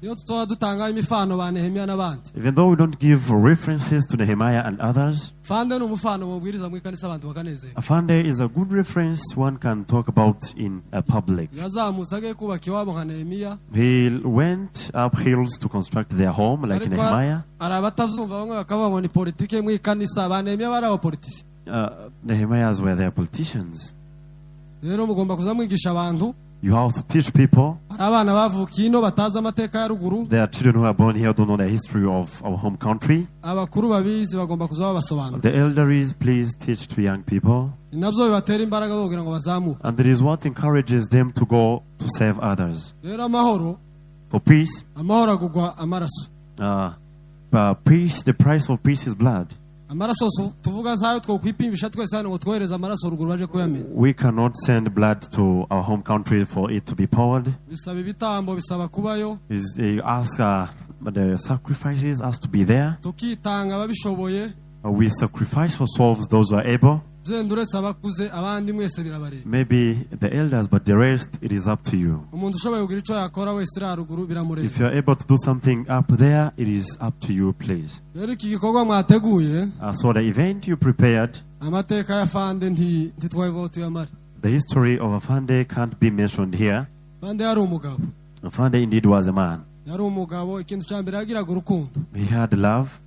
Even though we don't give references to Nehemiah and others, Afande is a good reference one can talk about in a public. He went up hills to construct their home like Nehemiah. Nehemiahs were their politicians. You have to teach people. There are children who are born here who don't know the history of our home country. The elders, please teach to young people. And it is what encourages them to go to save others. For peace, peace, the price of peace is blood. We cannot send blood to our home country for it to be poured. The sacrifices has to be there. We sacrifice ourselves, those who are able. Maybe the elders, but the rest, it is up to you. If you are able to do something up there, it is up to you, please. So the event you prepared, the history of Afande can't be mentioned here. Afande indeed was a man. He had love.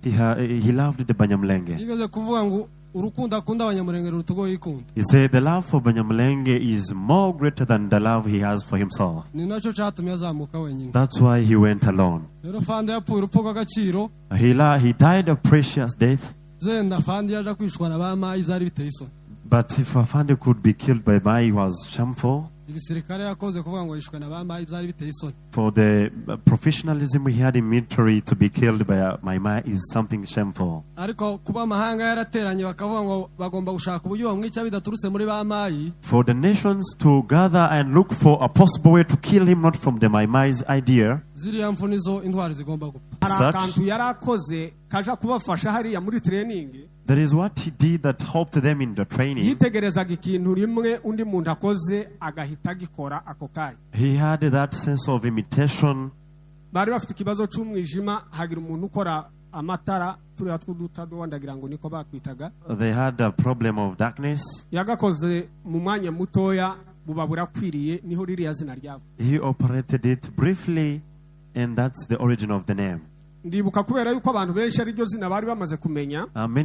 He loved the Banyamulenge. He said the love for Banyamulenge is more greater than the love he has for himself. That's why he went alone. He died a precious death. But if Afande could be killed by Mai, it was shameful. For the professionalism we had in military, to be killed by Mai is something shameful. For the nations to gather and look for a possible way to kill him, not from the Mai's idea, that is what he did that helped them in the training. He had that sense of imitation. They had a problem of darkness. He operated it briefly, and that's the origin of the name. Many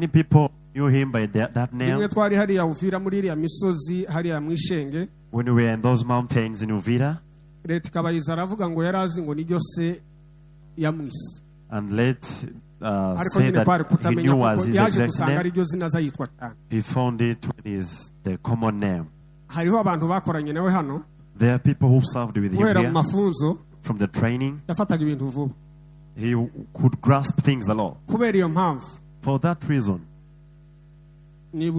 people knew him by that name. When we were in those mountains in Uvira, and let say that he knew was his exact name. He found it when is the common name. There are people who served with him here from the training. He could grasp things a lot. For that reason, I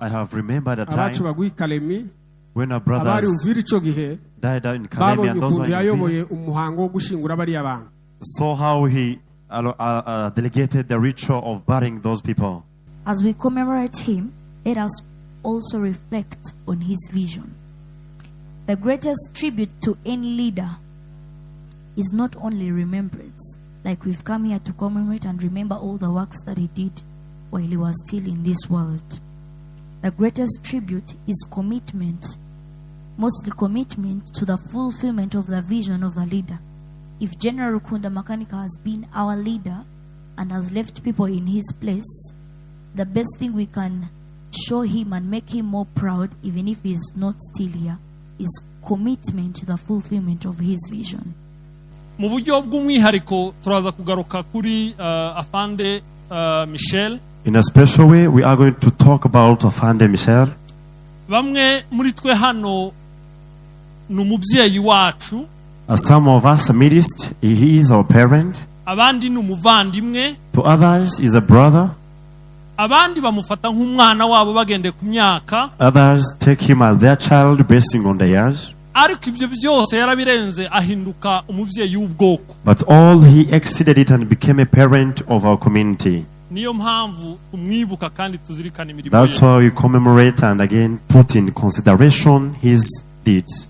have remembered a time when our brothers died out in Kalemi, and those who saw how he delegated the ritual of burying those people. As we commemorate him, let us also reflect on his vision. The greatest tribute to any leader is not only remembrance, like we've come here to commemorate and remember all the works that he did while he was still in this world. The greatest tribute is commitment, mostly commitment to the fulfillment of the vision of the leader. If General Kunda Makanika has been our leader and has left people in his place, the best thing we can show him and make him more proud, even if he is not still here, is commitment to the fulfillment of his vision. Mu buryo bw'umwihariko turaza kugaruka kuri Afande Michel. In a special way, we are going to talk about Afande Michel. Bamwe muri twe hano n'umubyeyi wacu. Some of us amidst, he is our parent. Abandi n'umuvandimwe. To others, is a brother. Abandi bamufata nk'umwana wabo bagende ku myaka. Others take him as their child basing on the years. Ariko ibyo byose yarabirenze ahinduka umubyeyi w'ubwoko. But all he exceeded it and became a parent of our community. Niyo mpamvu umwibuka kandi tuzirikana imirimo ye. That's why we commemorate and again put in consideration his deeds.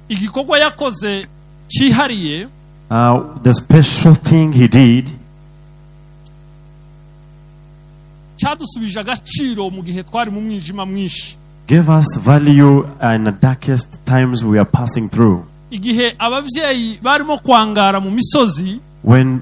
igikorwa yakoze cyihariye, the special thing he did, cyadusubije agaciro mu gihe twari mu mwijima mwinshi, gave us value in the darkest times we are passing through. Igihe ababyeyi barimo kwangara mu misozi, when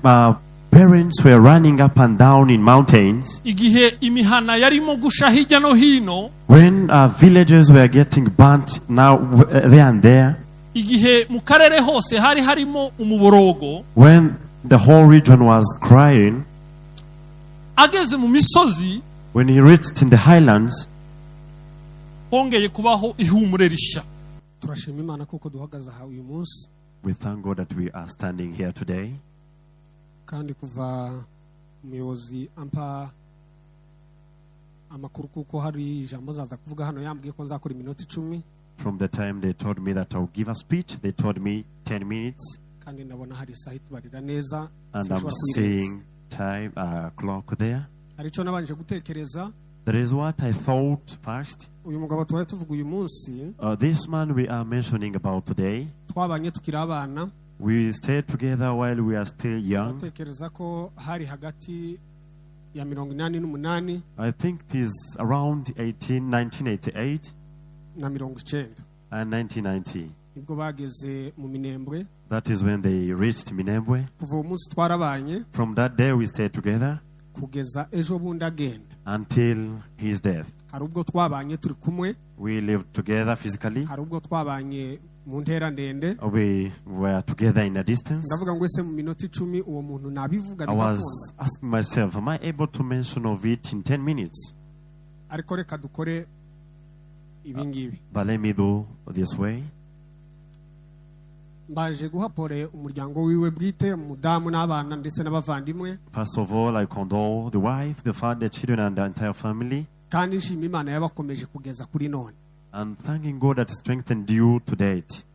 parents were running up and down in mountains, igihe imihana yarimo gusha hirya no hino, when villages were getting burnt now there and there, igihe mu karere hose hari harimo umuborogo, when the whole region was crying, ageze mu misozi, when he reached in the highlands, hongeye kubaho ihumure rishya. Turashima Imana kuko duhagaze aha uyu munsi. We thank God that we are standing here today. Kandi kuva umuyobozi ampa amakuru kuko hari ijambo zaza kuvuga hano yambwiye ko nzakora iminota 10. From the time they told me that I would give a speech, they told me 10 minutes. Kandi ndabona hari isaha itubarira neza. And I'm seeing time clock there. Arico nabanje gutekereza. That is what I thought first. Uyu mugabo twari tuvuga uyu munsi. This man we are mentioning about today. Twabanye tukira abana. We stayed together while we are still young. Tekereza ko hari hagati ya 88 I think it is around 1988 na 90 and 1990. Nibwo bageze mu Minembwe. That is when they reached Minembwe. Kuva umunsi twarabanye. From that day we stayed together kugeza ejo bundi agenda. Until his death. Hari ubwo twabanye turi kumwe. We lived together physically. Hari ubwo twabanye mu ntera ndende. We were together in a distance. Ndavuga ngo ese mu minota 10 uwo muntu nabivuga. I was asking myself, am I able to mention of it in 10 minutes? Ariko reka dukore ibingibi. But let me do this way. Mbaje guhapore umuryango wiwe bwite, mudamu n'abana ndetse n'abavandimwe. First of all, I condole the wife, the father, the children and the entire family. Kandi nshima Imana yabakomeje kugeza kuri none. And thanking God that strengthened you to date.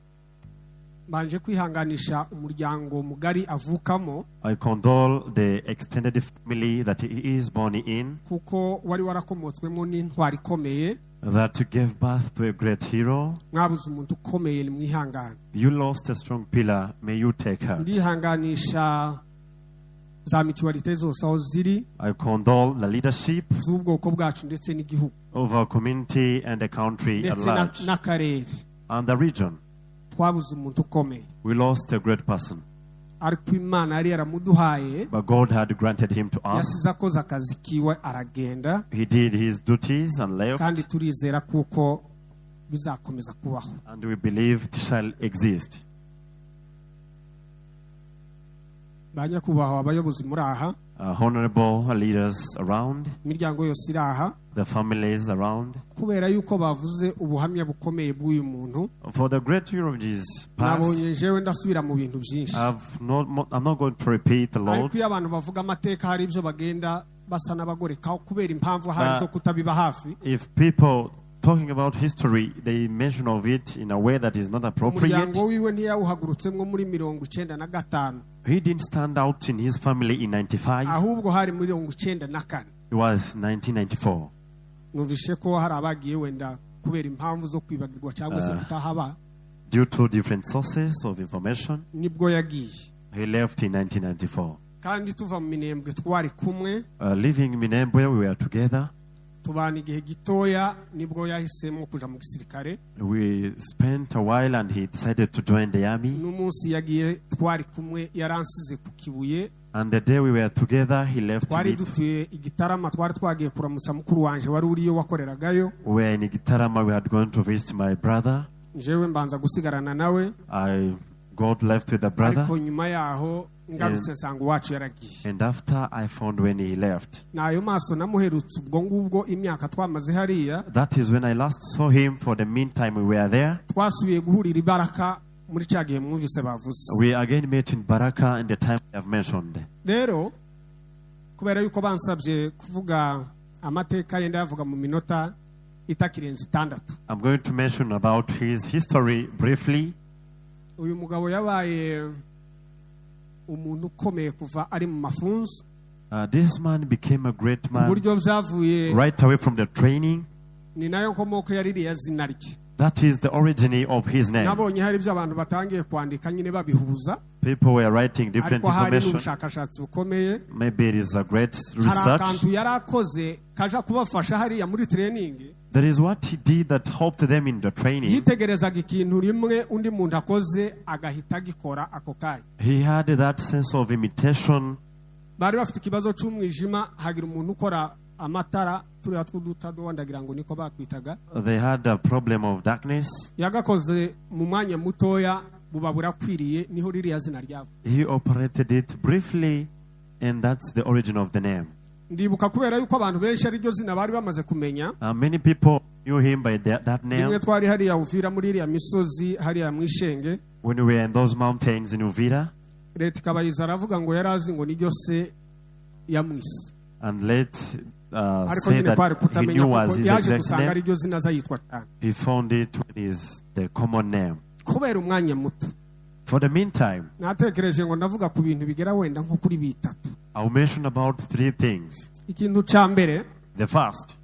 Mbanje kwihanganisha umuryango mugari avukamo. I condole the extended family that he is born in. Kuko wari warakomotswemo n'intwari ikomeye. That gave birth to a great hero. Mwabuze umuntu ukomeye nimwihangana. You lost a strong pillar, may you take heart. Ndihanganisha za mutualite zose aho ziri. I condole the leadership z'ubwoko bwacu ndetse n'igihugu. Of our community and the country at large. N'akarere. And the region. Twabuze umuntu ukomeye. We lost a great person. Ariko Imana yari yaramuduhaye. But God had granted him to us. Yasize akoze akazi kiwe aragenda. He did his duties and left. Kandi turizera kuko bizakomeza kubaho. And we believe it shall exist. Banya kubaho abayobozi muri aha. Honorable leaders around. Imiryango yose iri aha. The families around. Kubera yuko bavuze ubuhamya bukomeye bw'uyu muntu. For the great eulogies past. Nabonye jewe ndasubira mu bintu byinshi. I'm not going to repeat a lot. Ariko iyo abantu bavuga amateka hari ibyo bagenda basa n'abagoreka kubera impamvu hari zo kutabiba hafi. If people talking about history, they mention of it in a way that is not appropriate. Umuryango wiwe ntiyawuhagurutse nko muri 95. He didn't stand out in his family in 95. Ahubwo hari muri 94. It was 1994. Numvishe ko hari abagiye wenda kubera impamvu zo kwibagirwa cyangwa se kutahaba. Due to different sources of information. Nibwo yagiye. He left in 1994. Kandi tuva mu Minembwe twari kumwe. Living in Minembwe, we were together. Tubana igihe gitoya nibwo yahisemo kuja mu gisirikare. We spent a while and he decided to join the army. N'umunsi yagiye twari kumwe yaransize ku Kibuye. And the day we were together, he left to meet. Dutuye Igitarama twari twagiye kuramutsa mukuru wanje wari uriyo wakoreragayo. We were in Igitarama, we had gone to visit my brother. Jewe mbanza gusigarana nawe. God left with the brother. Ariko nyuma yaho ngarutse nsanga wacu yaragiye. And after I found when he left. Nayo maso namuherutse ubwo ngubwo imyaka twamaze hariya. That is when I last saw him. For the meantime we were there. Twasubiye guhurira Ibaraka muri cyagiye mwumvise bavuze. We again met in Baraka in the time I have mentioned. Rero kubera yuko bansabye kuvuga amateka yenda yavuga mu minota itakirenze 6. I'm going to mention about his history briefly. Uyu mugabo yabaye umuntu ukomeye kuva ari mu mafunzo. This man became a great man buryo byavuye right away from the training. Ni nayo nkomoko yaririya zina rye. That is the origin of his name. nabonye hari ibyo abantu batangiye kwandika nyine babihuza People were writing different ariko hari information. n'ubushakashatsi bukomeye Maybe it is a great hari research. akantu yari akoze kaja kubafasha hariya muri training There is what he did that helped them in the training. yitegerezaga ikintu rimwe undi muntu akoze agahita agikora ako kanya He had that sense of imitation. bari bafite ikibazo cy'umwijima hagira umuntu ukora amatara turiya tw'udutadowa ndagira ngo niko bakwitaga They had a problem of darkness. yagakoze mu mwanya mutoya buba burakwiriye niho ririya zina ryava He operated it briefly, and that's the origin of the name. ndibuka kubera yuko abantu benshi ari ryo zina bari bamaze kumenya Many people knew him by that name. rimwe twari hariya uvira muri iriya misozi hariya mu ishenge When we were in those mountains in Uvira, leta ikabayiza aravuga ngo yari azi ngo niryo se yamwise and let ariko say nyine kwari that he kutamenya knew kuko was his yaje exact gusanga name. ari ryo zina azayitwa cyane He found it when is the common name. kubera umwanya muto For the meantime, natekereje ngo ndavuga ku bintu bigera wenda nko kuri bitatu I'll mention about 3 things. ikintu cya mbere The first,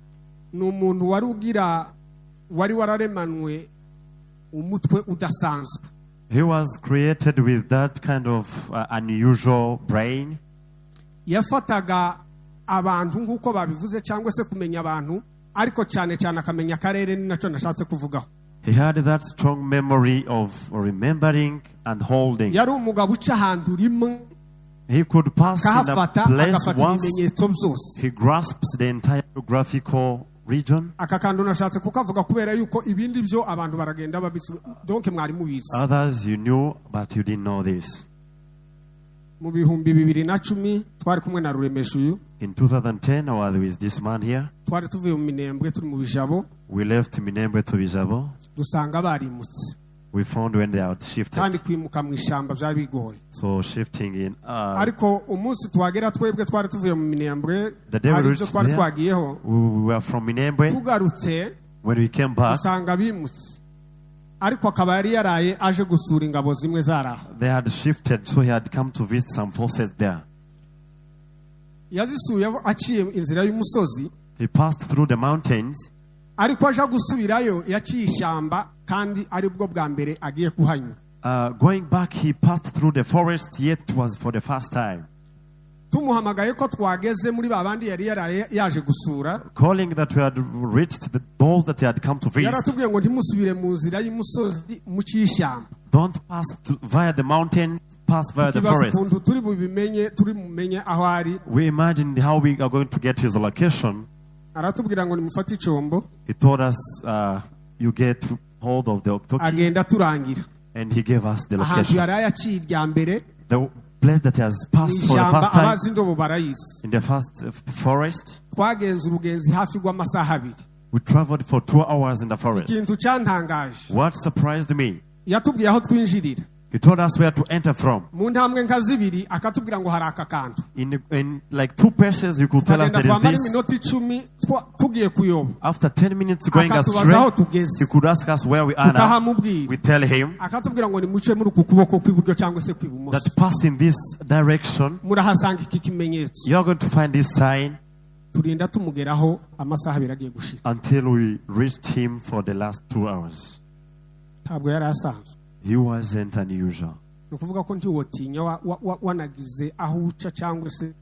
ni umuntu wari wararemanwe umutwe udasanzwe he was created with that kind of unusual brain. yafataga abantu nk'uko babivuze cyangwa se kumenya abantu ariko cyane cyane akamenya akarere ni nacyo nashatse kuvugaho He had that strong memory of remembering and holding. yari umugabo uca ahantu rimwe He could pass in a kahafata place agafata once. ibimenyetso byose He grasps the entire geographical region. aka kantu nashatse kukavuga kubera yuko ibindi byo abantu baragenda babizi donc mwari mubizi Others you knew, but you didn't know this. mu bihumbi 2010 twari kumwe na Ruremesha uyu In 2010, I was with this man here. twari tuvuye mu Minembwe turi mu Bijabo We left Minembwe to Bijabo. dusanga barimutse We found when they had kandi shifted. kwimuka mu ishyamba byari bigoye So shifting in. ariko umunsi twagera twebwe twari tuvuye mu Minembwe The day we hari ibyo reached twari there, twagiyeho we were from Minembwe. tugarutse When we came back, dusanga bimutse ariko akaba yari yaraye aje gusura ingabo zimwe zaraha they had shifted, so he had come to visit some forces there. yazisuye aciye inzira y'umusozi He passed through the mountains, ariko aje gusubirayo yaciye ishyamba kandi ari bwo bwa mbere agiye kuhanyura going back, he passed through the forest, yet it was for the first time. tumuhamagaye ko twageze muri babandi yari yaraye yaje gusura Calling that we had reached those that he had come to visit. yaratubwiye ngo ntimusubire mu nzira y'umusozi mu cy'ishyamba Don't pass via the mountain, pass via the tukibaza forest. ukuntu turi bumenye aho ari We imagined how we are going to get his location. aratubwira ngo nimufate icombo He told us, you get hold of the oktoki, agenda turangira and he gave us the ahantu location. yari yaciye irya mbere The place that he has mu passed for the ishyamba first time, abazi indobo barayizi in the first forest. twagenze urugenzi hafi rw'amasaha abiri We traveled for 2 hours in the forest. ikintu cyantangaje What surprised me, yatubwiye aho twinjirira he told us where to enter from. mu ntambwe nka zibiri akatubwira ngo hari aka kantu In like 2 paces, you could tell us tukagenda there twamara is this. iminota 10 tugiye kuyoba After 10 minutes going akatubaza aho astray, tugeze he could ask us where we are now. tukahamubwira We tell him akatubwira ngo nimuce muri uku kuboko kw'iburyo cyangwa se kw'ibumoso that pass in this direction, murahasanga iki kimenyetso you are going to find this sign, turinda tumugeraho amasaha abiri agiye gushira until we reached him for the last 2 hours. ntabwo yari asanzwe He wasn't unusual. ni ukuvuga ko ntiwotinya wanagize aho uca cyangwa se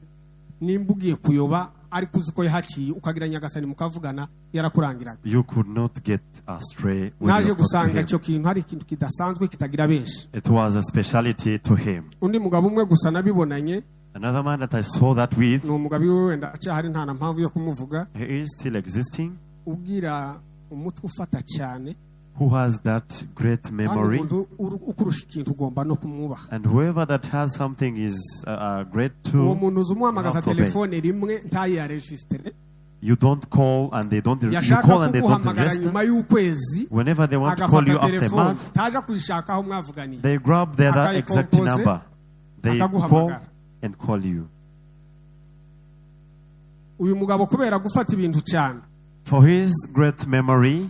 nimba ugiye kuyoba ariko uzi ko yahaciye ukagira nyagasani mukavugana yarakurangiraga You could not get astray when naje you talked to gusanga him. icyo kintu hari ikintu kidasanzwe kitagira benshi It was a speciality to him. undi mugabo umwe gusa nabibonanye Another man that I saw that with, ni umugabo iwe wenda acyahari nta na mpamvu yo kumuvuga he is still existing, ubwira umutwe ufata cyane who has that great kandi memory. umuntu ukurusha ikintu ugomba no kumwubaha And whoever that has something is great uwo too. muntu uzi umuhamagaza You have to obey. telefone rimwe ntayiyaregisitire You don't call and they don't. You yashaka call and they don't kuguhamagara register. nyuma y'ukwezi Whenever they want to call you agafata after a telefone month, taja kuyishaka aho mwavuganiye they grab the other exact Akayikompoze, number. They call akaguhamagara. and call you. uyu mugabo kubera gufata ibintu cyane For his great memory,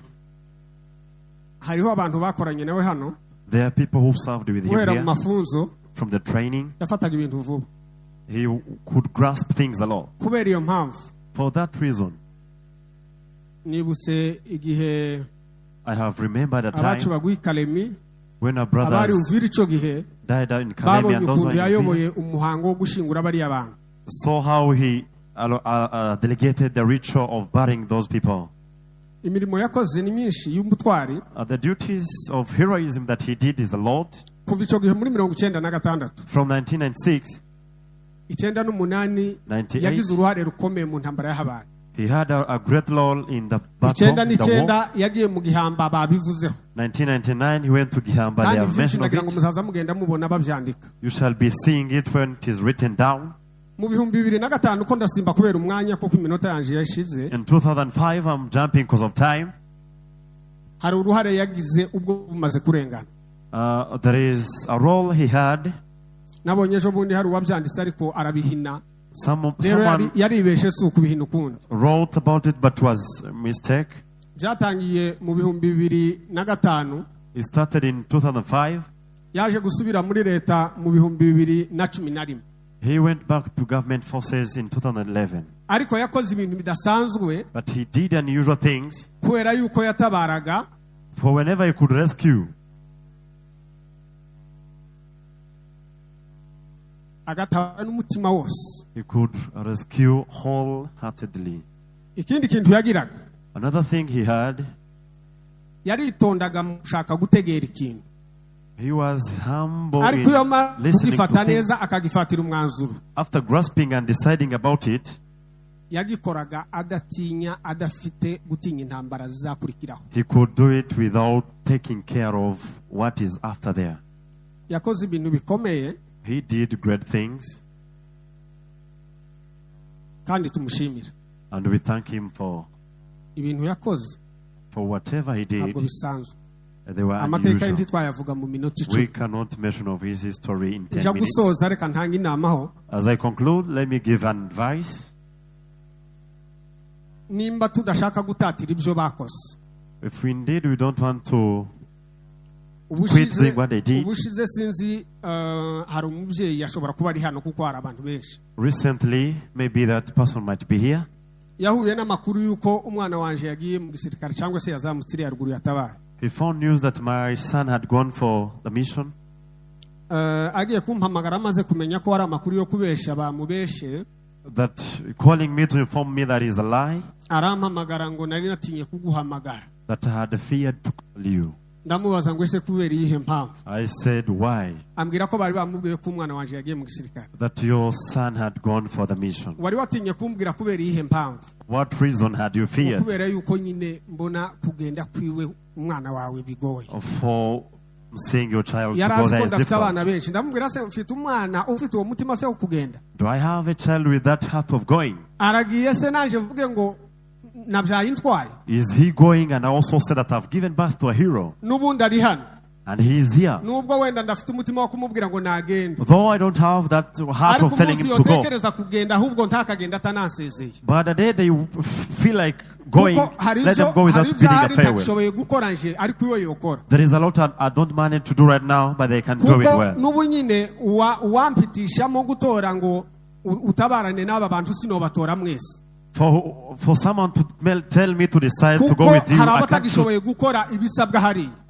hariho abantu bakoranye nawe hano there are people who served with him guhera mu here. mafunzo From the training, yafataga ibintu vuba he could grasp things a lot. kubera iyo mpamvu For that reason, nibutse igihe I have remembered a time when our brothers died out in Kalemi and those who saw how he delegated the ritual of burying those people. The duties of heroism that he did is a lot. From 1996, 98, he had a great role in the battle, the war. 1999, he went to Gihamba. They have mentioned of it. You shall be seeing it when it is written down. In 2005, I'm jumping because of time. There is a role he had. Someone wrote about it, but was a mistake. It started in 2005. He went back to government forces in 2011. But he did unusual things. For whenever he could rescue, he could rescue wholeheartedly. Another thing he had, he was humble in listening to things. After grasping and deciding about it, he could do it without taking care of what is after there. He did great things. And we thank him for whatever he did. They were unusual. We cannot mention of his history in 10 minutes. As I conclude, let me give an advice. If indeed we don't want to quit doing what they did, recently, maybe that person might be here. He found news that my son had gone for the mission. That calling me to inform me that is a lie. That I had feared to call you. I said, why? That your son had gone for the mission. What reason had you feared? For seeing your child to go there is difficult. Do I have a child with that heart of going? Is he going? And I also said that I've given birth to a hero. And he is here. Though I don't have that heart of telling him to go. But the day they feel like going, let them go without bidding a farewell. There is a lot I don't manage to do right now, but they can do it well. For someone to tell me to decide to go with you, I can't choose.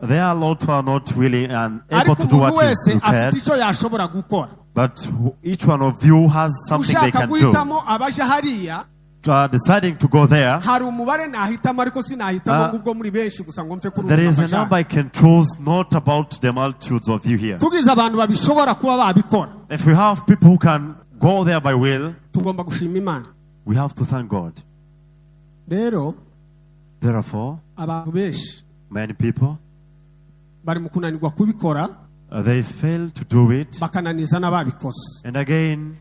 There are a lot who are not willing and able to do what is required. But each one of you has something they can do. Deciding to go there, there is a number I can choose, not about the multitudes of you here. If we have people who can go there by will, we have to thank God. Therefore, many people, they fail to do it, and again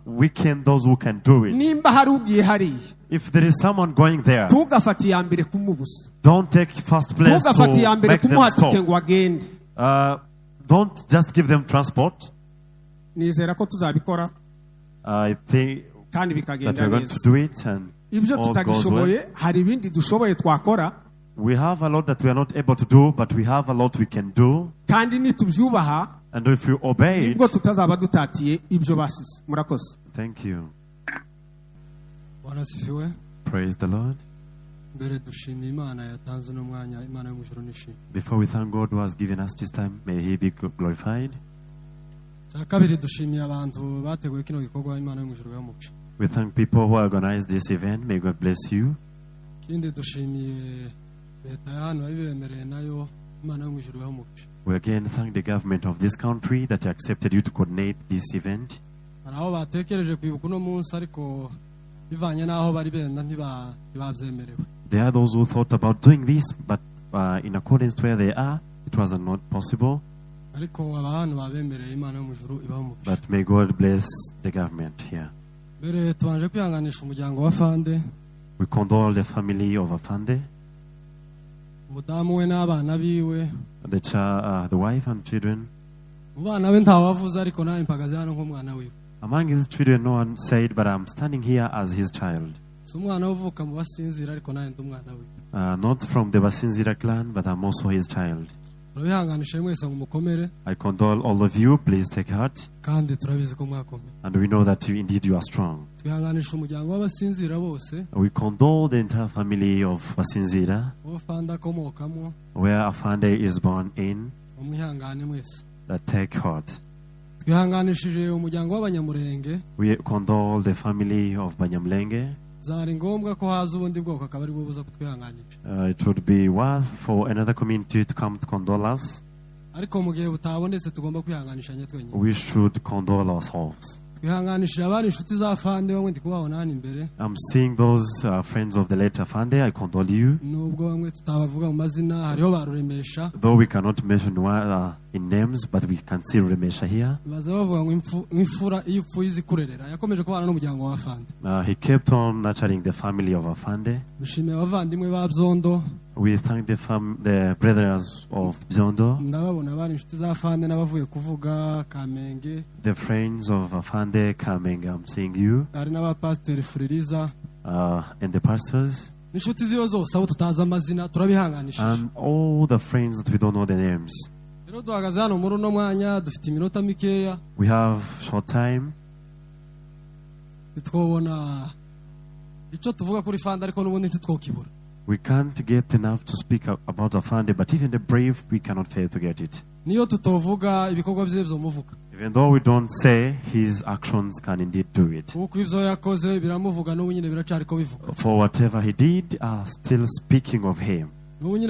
weaken those who can do it. If there is someone going there, don't take first place to make them stop. Don't just give them transport. I think that we're going to do it, and all goes well. We have a lot that we are not able to do, but we have a lot we can do. And if we obey it, thank you. Praise the Lord. Before we thank God who has given us this time, may He be glorified. We thank people who organized this event. May God bless you. We again thank the government of this country that accepted you to coordinate this event. There are those who thought about doing this, but in accordance to where they are, it was not possible. But may God bless the government here. We condole the family of Afande, the wife and children. Among his children, no one said, but I'm standing here as his child. Not from the Basinzira clan, but I'm also his child. I condole all of you. Please take heart. And we know that you are strong. We condole the entire family of Basinzira, where Afande is born in, that take heart. We condole the family of Banyamulenge. It would be worth for another community to come to condole us. We should condole ourselves. I'm seeing those friends of the late Afande. I condole you. Though we cannot mention in names, but we can see Remesha here. He kept on nurturing the family of Afande. We thank the brothers of Bzondo, the friends of Afande Kamenge. I'm seeing you, and the pastors, and all the friends that we don't know the names. We have short time. We can't get enough to speak about Afande, but even the brave, we cannot fail to get it. Even though we don't say, his actions can indeed do it. For whatever he did, still speaking of him. And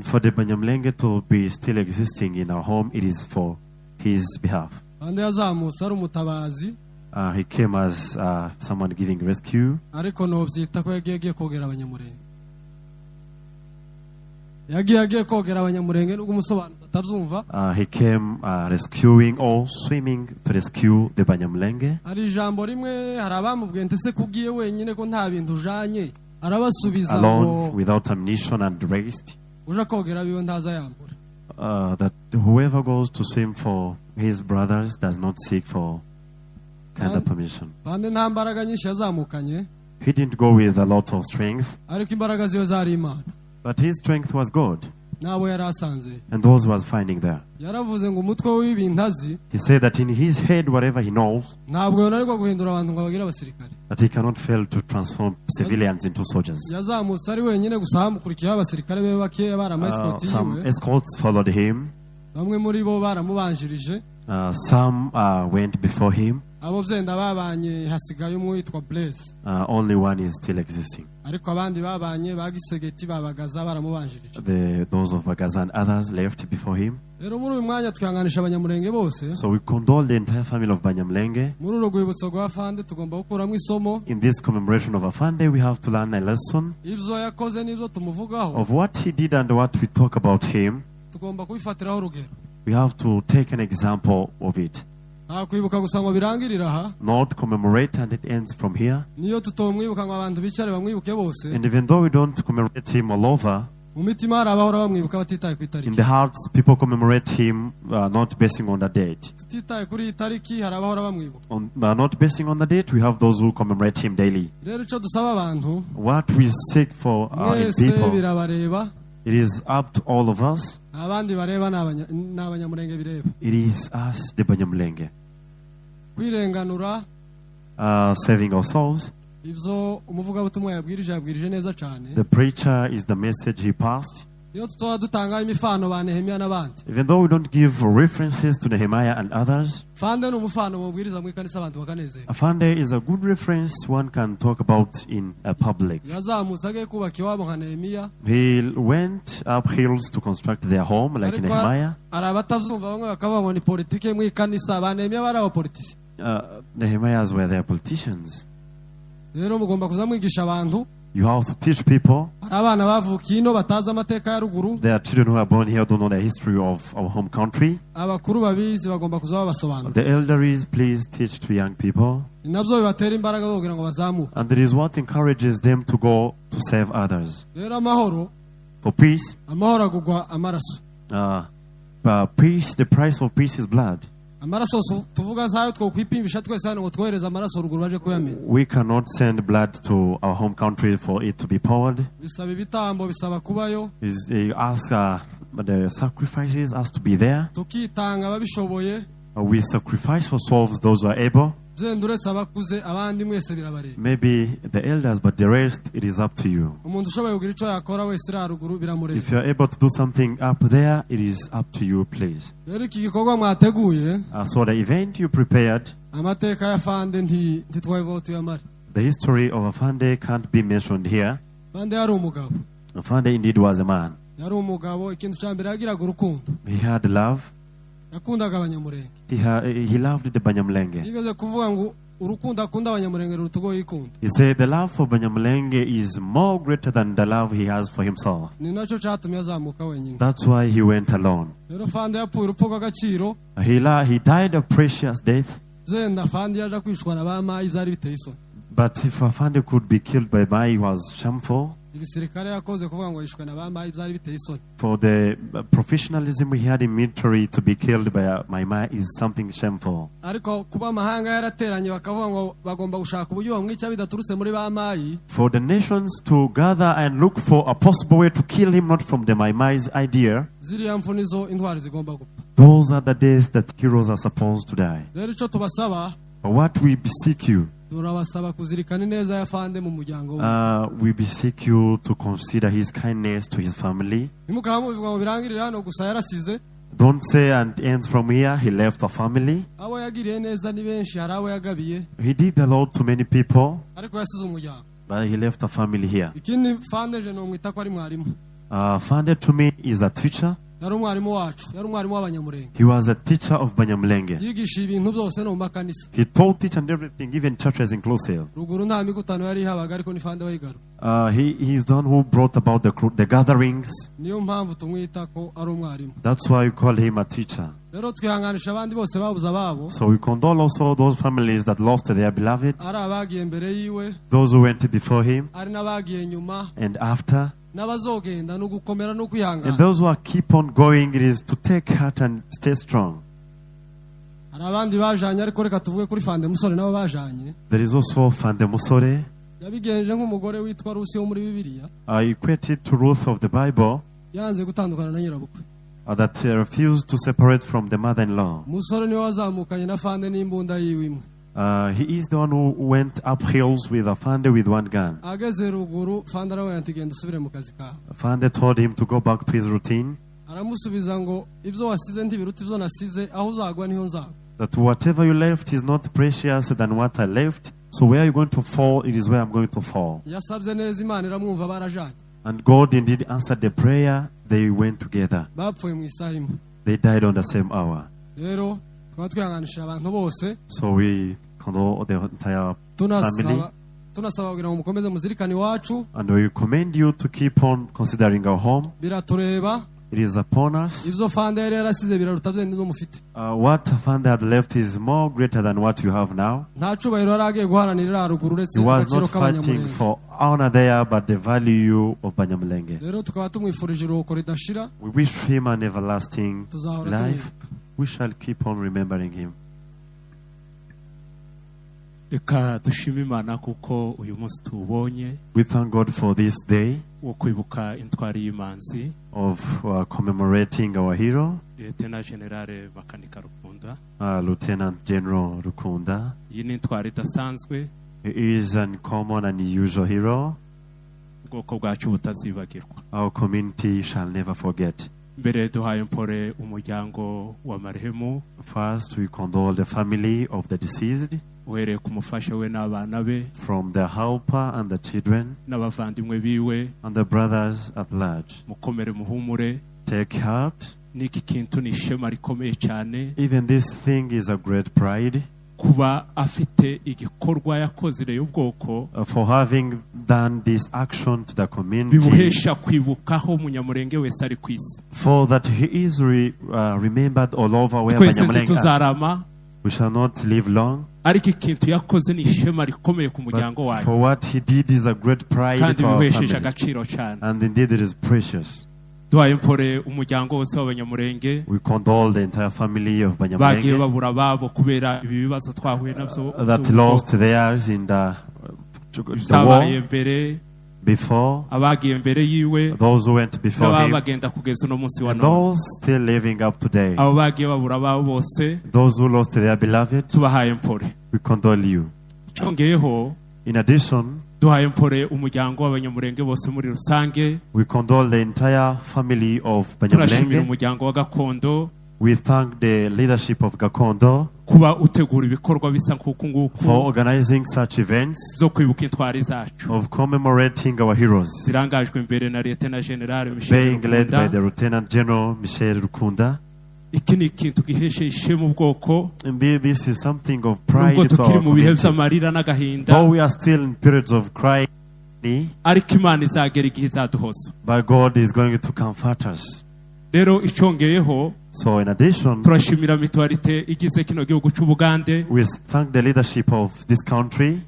for the Banyamulenge to be still existing in our home, it is for his behalf. He came as someone giving rescue. He came rescuing or swimming to rescue the Banyamulenge. Alone, without ammunition and rest. That whoever goes to swim for his brothers does not seek for kind of permission. He didn't go with a lot of strength, but his strength was God. And those was finding there. He said that in his head, whatever he knows, that he cannot fail to transform civilians into soldiers. Some escorts followed him. Some went before him. Only one is still existing. Those of Bagaza and others left before him. So we condole the entire family of Banyamulenge. In this commemoration of Afande, we have to learn a lesson of what he did and what we talk about him. We have to take an example of it. Not commemorate and it ends from here. And even though we don't commemorate him all over, in the hearts, people commemorate him not basing on the date. Not basing on the date, we have those who commemorate him daily. What we seek for in people, it is up to all of us. It is us, the Banyamulenge. Saving our souls. The preacher is the message he passed. Even though we don't give references to Nehemiah and others, Afande is a good reference one can talk about in a public. He went up hills to construct their home like Nehemiah. Nehemiahs were their politicians. You have to teach people. There are children who are born here who don't know the history of our home country. The elders, please teach to young people. And there is what encourages them to go to save others. For peace, peace, the price of peace is blood. We cannot send blood to our home country for it to be poured. The sacrifices has to be there. We sacrifice for souls, those who are able. Maybe the elders, but the rest, it is up to you. If you are able to do something up there, it is up to you, please. So the event you prepared, the history of Afande can't be mentioned here. Afande indeed was a man. He had love. He loved the Banyamulenge. He said the love for Banyamulenge is more greater than the love he has for himself. That's why he went alone. He died a precious death. But if Afande could be killed by Mai, it was shameful. For the professionalism we had in military, to be killed by Mai is something shameful. For the nations to gather and look for a possible way to kill him, not from the Mai's idea, those are the deaths that heroes are supposed to die. But what we beseech you, we beseech you to consider his kindness to his family. Don't say and ends from here, he left a family. He did a lot to many people, but he left a family here. Fande to me is a teacher. He was a teacher of Banyamulenge. He taught each and everything, even churches inclusive. He is the one who brought about the gatherings. That's why we call him a teacher. So we condole also those families that lost their beloved, those who went before him and after. And those who keep on going, it is to take heart and stay strong. There is also Fande Musore. I equated to Ruth of the Bible, that refused to separate from the mother-in-law. He is the one who went up hills with Afande with one gun. Afande told him to go back to his routine. That whatever you left is not precious than what I left. So where you're going to fall, it is where I'm going to fall. And God indeed answered the prayer. They went together. They died on the same hour. So we condole the entire family. And we commend you to keep on considering our home. It is upon us. What Afande had left is more greater than what you have now. He was not fighting for honor there, but the value of Banyamulenge. We wish him an everlasting life. We shall keep on remembering him. We thank God for this day of commemorating our hero, Lieutenant General Rukunda. He is an uncommon and unusual hero. ubwoko bwacu butazibagirwa. Our community shall never forget. Mbere duhaye mpore umuryango wa marehemu. First, we condole the family of the deceased, uhereye ku mufasha we n'abana be, from the helper and the children, n'abavandimwe biwe, and the brothers at large. mukomere muhumure. Take heart. Niki kintu ni ishema rikomeye cyane. Even this thing is a great pride. Kuba afite igikorwa yakoze y'ubwoko, for having done this action to the community, bibuhesha kwibukaho munyamurenge wese ari kwisi. For that he is remembered all over where Banyamulenge. We shall not live long. Ariko ikintu yakoze ni ishema rikomeye ku muryango wawe. For what he did is a great pride to our family. And indeed it is precious. Duhaye mpore umuryango wose w'Abanyamurenge. We condole the entire family of Banyamulenge. Bagiye babura babo kubera ibi bibazo twahuye nabyo. That lost theirs in the war. Before, those who went before him, and those still living up today, those who lost their beloved, we condole you. In addition, we condole the entire family of Banyamulenge. We thank the leadership of Gakondo for organizing such events of commemorating our heroes, being led by the Lieutenant General Michel Rukunda. Indeed, this is something of pride to our community. Though we are still in periods of crying, but God is going to comfort us. So in addition, we thank the leadership of this country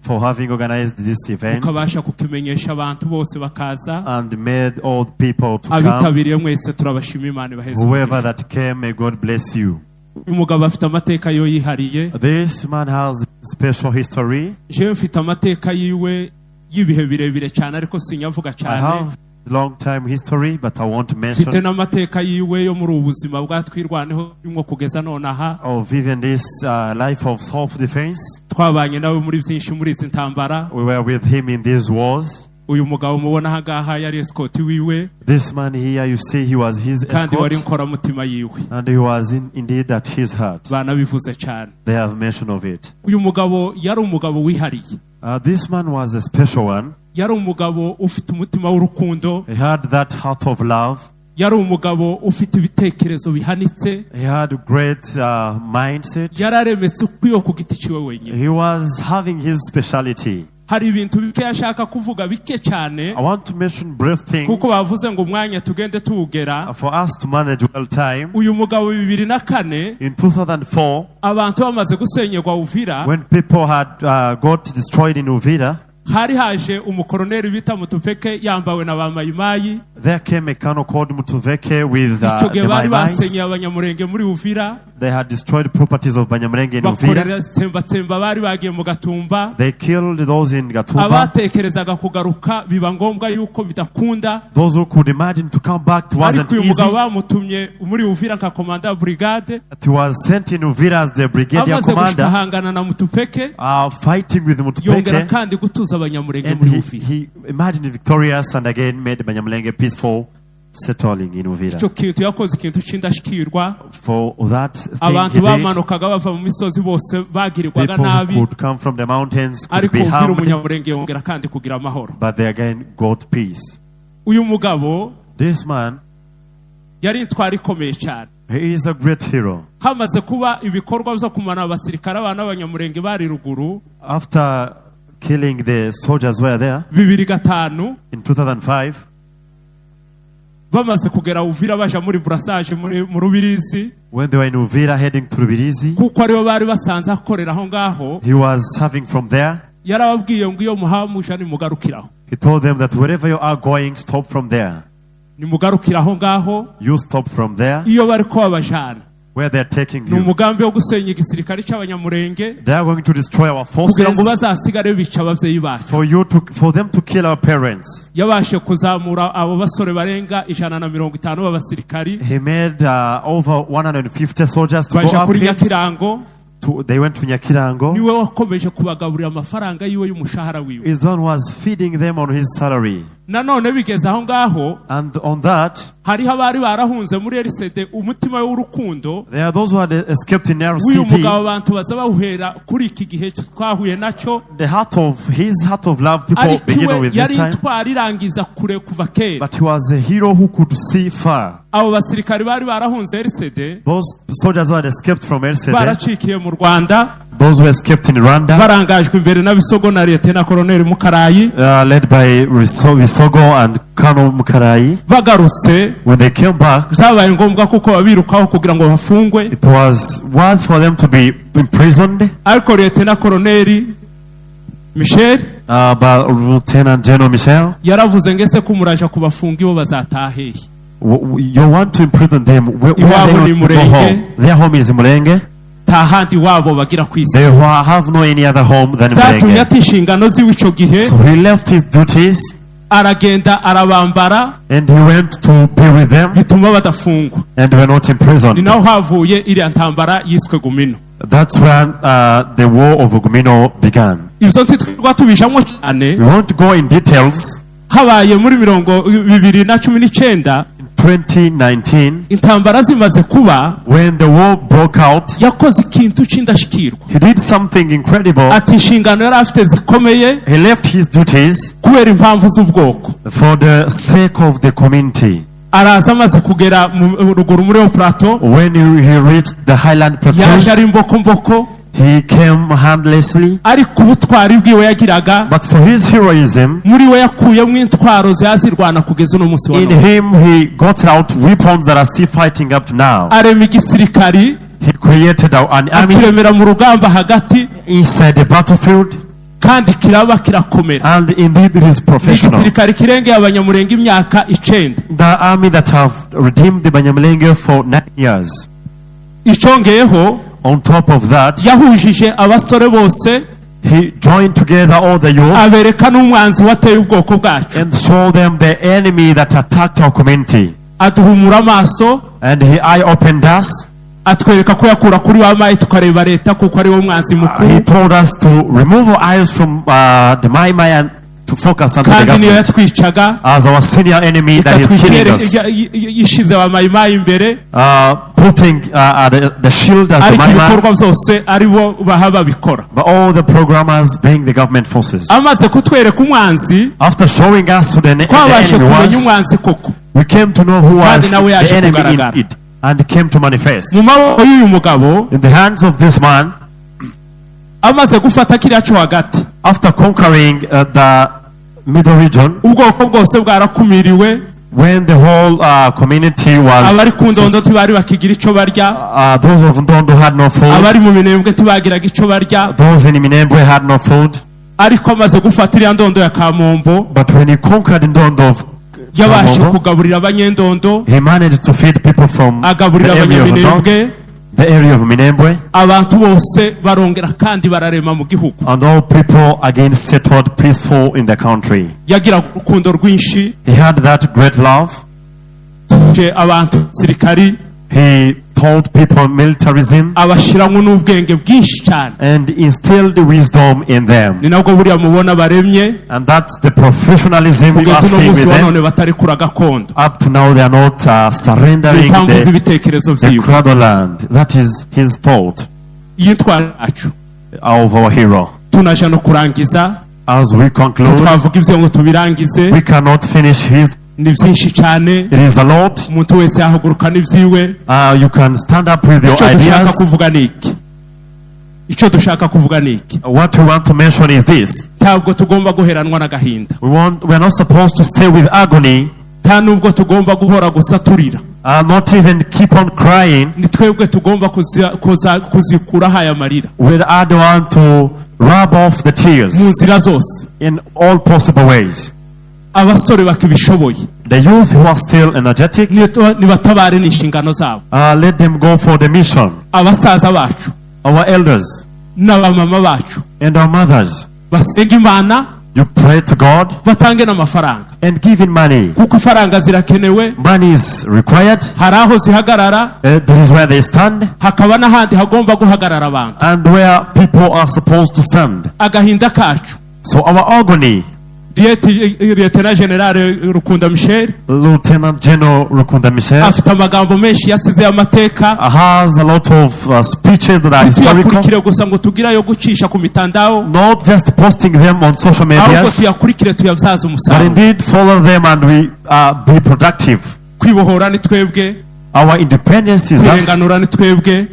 for having organized this event and made all people to come. Whoever that came, may God bless you. This man has special history. I have long time history, but I won't mention of even this life of self-defense. We were with him in these wars. This man here, you see, he was his escort, and he was indeed at his heart. They have mention of it. This man was a special one. He had that heart of love. He had a great mindset. He was having his speciality. I want to mention brief things for us to manage well time. In 2004, when people had got destroyed in Uvira, there came a colonel called Mutuveke with the Maimais. They had destroyed properties of Banyamulenge in Uvira. They killed those in Gatumba. Those who could imagine to come back, it wasn't easy. He was sent in Uvira as the brigadier commander, fighting with Mutupeke. And he imagined victorious and again made Banyamulenge peaceful, settling in Uvira. For that thing people could come from the mountains, could be harmed, but they again got peace. This man, he is a great hero. After killing the soldiers were there in 2005, when they were in Uvira heading to Rubirizi, he was serving from there. He told them that wherever you are going, stop from there. You stop from there. Where they are taking you. They are going to destroy our forces for them to kill our parents. He made over 150 soldiers to go up it. They went to Nyakirango. niwe wakomeje kubagaburira amafaranga yiwe y'umushahara wiwe. Is one was feeding them on his salary. Nanone bigeze aho ngaho, And on that, hariho abari barahunze muri RCD umutima w'urukundo. there are those who had escaped in Uyu mugabo RCD. abantu baza bawuhera kuri iki gihe twahuye nacyo. His heart of love, people begin with this yari time. intwari irangiza kure kuva kera. But he was a hero who could see far. Abo basirikari bari barahunze RCD, Those soldiers who had escaped from RCD, baracikiye mu Rwanda, those who escaped in Rwanda, barangajwe imbere n'abisogo na Lieutenant Colonel Mukarayi, led by Visogo and Colonel Mukarayi. bagarutse When they came back, byabaye ngombwa kuko babirukaho kugira ngo bafungwe. it was worth for them to be imprisoned. Ariko Lieutenant Colonel Michel But Lieutenant General Michel, yaravuze ngese ko muraje kubafunga ibo bazatahe. you want to imprison them. Where they Iwabo want ni to go Murenge. home. Their home is Mulenge. Tahandi wabo bagira kwisi. They have no any other home than Zatumye Mulenge. atishingano ziwico gihe, So he left his duties aragenda arabambara, and he went to be with them, bituma badafungwa. and were not Ni imprisoned. naho havuye iriya ntambara yiswe Gumino. That's when the war of Gumino began. Ibyo ntitwirwa tubijamo cyane. We won't go in details. Habaye muri 2019 2019, intambara zimaze kuba, when the war broke out, yakoze ikintu cy'indashikirwa. he did something incredible. Ati inshingano yari afite zikomeye He left his duties kubera impamvu z'ubwoko. for the sake of the community. Araza amaze kugera mu ruguru muri Plateau, When he reached the highland yaje ari plateaus, mboko, he came handlessly. ariko ubutwari bwiwe yagiraga, But for his heroism, muri we yakuyemo intwaro yazirwana kugeza uno munsi wa in none. him he got out weapons that are still fighting up to now. Arema igisirikari, He created an army akiremera mu rugamba hagati, inside the battlefield, kandi kiraba kirakomera. and indeed it is professional. Igisirikari kirengeye abanyamurenge imyaka 9. The army that have redeemed the Banyamulenge for 9 years. Icongeyeho, On top of that, yahujije abasore bose, he joined together all the youth abereka n'umwanzi wateye ubwoko bwacu, and showed them the enemy that attacked our community. aduhumura amaso, And he eye-opened us. atwereka ko yakura kuri wa mayi tukareba leta kuko ari wo mwanzi He mukuru, told us to remove our eyes from the Mai and to focus on the kandi niyo government yatwicaga, as our senior enemy that is killing us. yishize wa mayi imbere, Putting the shield as the ariko Mai, ibikorwa byose ari bo baha babikora. but all the programmers being the government forces. Amaze kutwereka umwanzi, After showing us who the twabashe enemy kumenya was, umwanzi koko. we came to know who was Kandi nawe yaje the enemy kugaragara. indeed, and came to manifest. Mu maboko y'uyu mugabo, In the hands of this man, amaze gufata kiriya cyo hagati, after conquering the middle region, ubwoko bwose bwarakumiriwe, when the whole community abari ku ndondo was, ntibari bakigira icyo barya, those of Ndondo had no food, abari mu minembwe ntibagiraga icyo barya, those in Minembwe had no food. ariko amaze gufata iriya ndondo ya Kamombo, But when he conquered Ndondo of yabashe Kamombo, kugaburira abanyendondo, he managed to feed people from the agaburira area of Ndondo, abanyaminembwe, the area of Minembwe, abantu bose barongera kandi bararema mu gihugu. and all people again settled peaceful in the country. Yagira urukundo rwinshi, He had that great love. je abantu sirikari, He told people militarism abashiramo n'ubwenge bwinshi cyane. and instilled wisdom in them. Ni nabwo buriya mubona baremye, And that's the professionalism you are kugeza uno seeing munsi with wa them. none batari kura gakondo. Up to now, they are not surrendering Impamvu the z'ibitekerezo byiwe. cradle land. That is his fault Yitwara yacu. of our hero. Tunaje no kurangiza, As we conclude, twavuga ibyo ngo tubirangize, we cannot finish his. ni byinshi cyane. It is a lot. Umuntu wese yahaguruka n'ibyiwe. You can stand up with your Icyo dushaka ideas. kuvuga ni iki? Icyo dushaka kuvuga ni iki? What we want to mention is this. Ntabwo tugomba guheranwa n'agahinda. We are not supposed to stay with agony. Nta nubwo tugomba guhora gusa turira. Not even keep on crying. Ni twebwe tugomba kuzikuraho aya marira We don't want to rub off the mu tears nzira zose. in all possible ways. Abasore bakibishoboye The youth who are still energetic, nibatabare n'inshingano zabo. let them go for the mission. Abasaza bacu Our elders n'abamama bacu and our mothers, basenga Imana, You pray to God batange n'amafaranga and give in money. kuko faranga zirakenewe. Money is required. Hari aho zihagarara, That is where they stand, hakaba n'ahandi hagomba guhagarara abantu. and where people are supposed to stand. Agahinda kacu, So our agony, Lieutenant General Rukunda Michel Lieutenant General Rukunda Michel afite amagambo menshi yasize amateka, has a lot of speeches that are historical. tuyakurikire gusa ngo tugira yo gucisha ku mitandao, Not just posting them on social ahubwo medias, tuyakurikire tuyabyaza but umusaruro. indeed follow them and we be productive. Kwibohora ni twebwe, Our independence is us. kurenganura ni twebwe.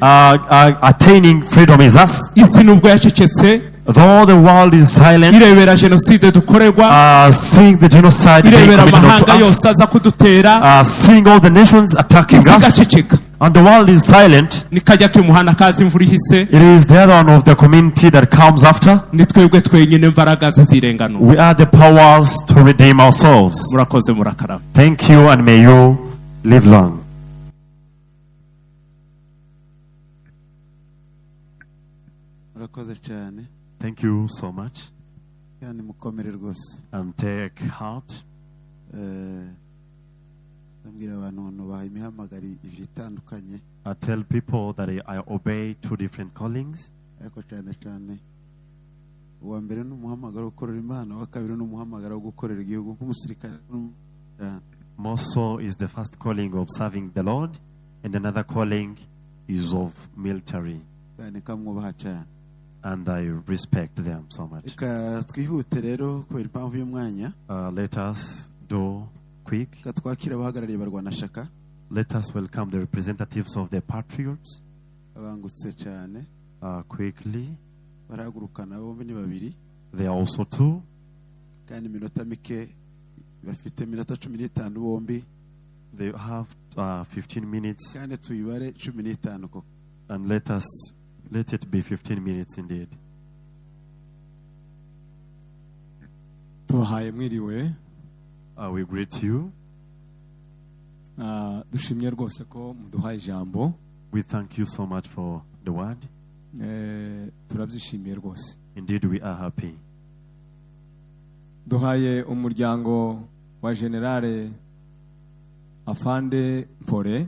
Attaining freedom is us. Isi nubwo yacecetse, Though the world is silent, irebera jenoside dukorerwa, seeing the genocide being irebera committed amahanga to us, yose aza kudutera, seeing all the nations attacking isi us, igaceceka. and the world is silent, Nikajya kimuhana kazi imvura ihise, it is the other one of the community that comes after. ni twebwe twenyine imbaraga zirenganura. We are the powers to redeem ourselves. Murakoze, murakarama. Thank you, and may you live long. Murakoze cyane. Thank you so much, Yani mukomere rwose. and take heart. Ndabwira abantu baha imihamagari ivyo itandukanye, I tell people that I obey two different callings. ariko cyane cyane uwa mbere ni umuhamagaro wo gukorera Imana, uwa kabiri ni umuhamagaro wo gukorera igihugu nk'umusirikare. More so is the first calling of serving the Lord, and another calling is of military. Yani kamwubaha cyane. And I respect them so much. Reka twihute rero kubera impamvu y'umwanya. Let us do quick. Reka twakire abahagarariye barwanashyaka. Let us welcome the representatives of the patriots. Abangutse cyane. Quickly. Barahagurukana bombi ni babiri. They are also two. Kandi minota mike bafite minota 15 bombi. They have 15 minutes. Kandi tuyibare 15 koko. And let it be 15 minutes indeed. tubahaye mwiriwe. We greet you. Dushimye rwose ko muduhaye ijambo. We thank you so much for the word. Turabyishimiye rwose. Indeed, we are happy. Duhaye umuryango wa Generale Afande Mpore.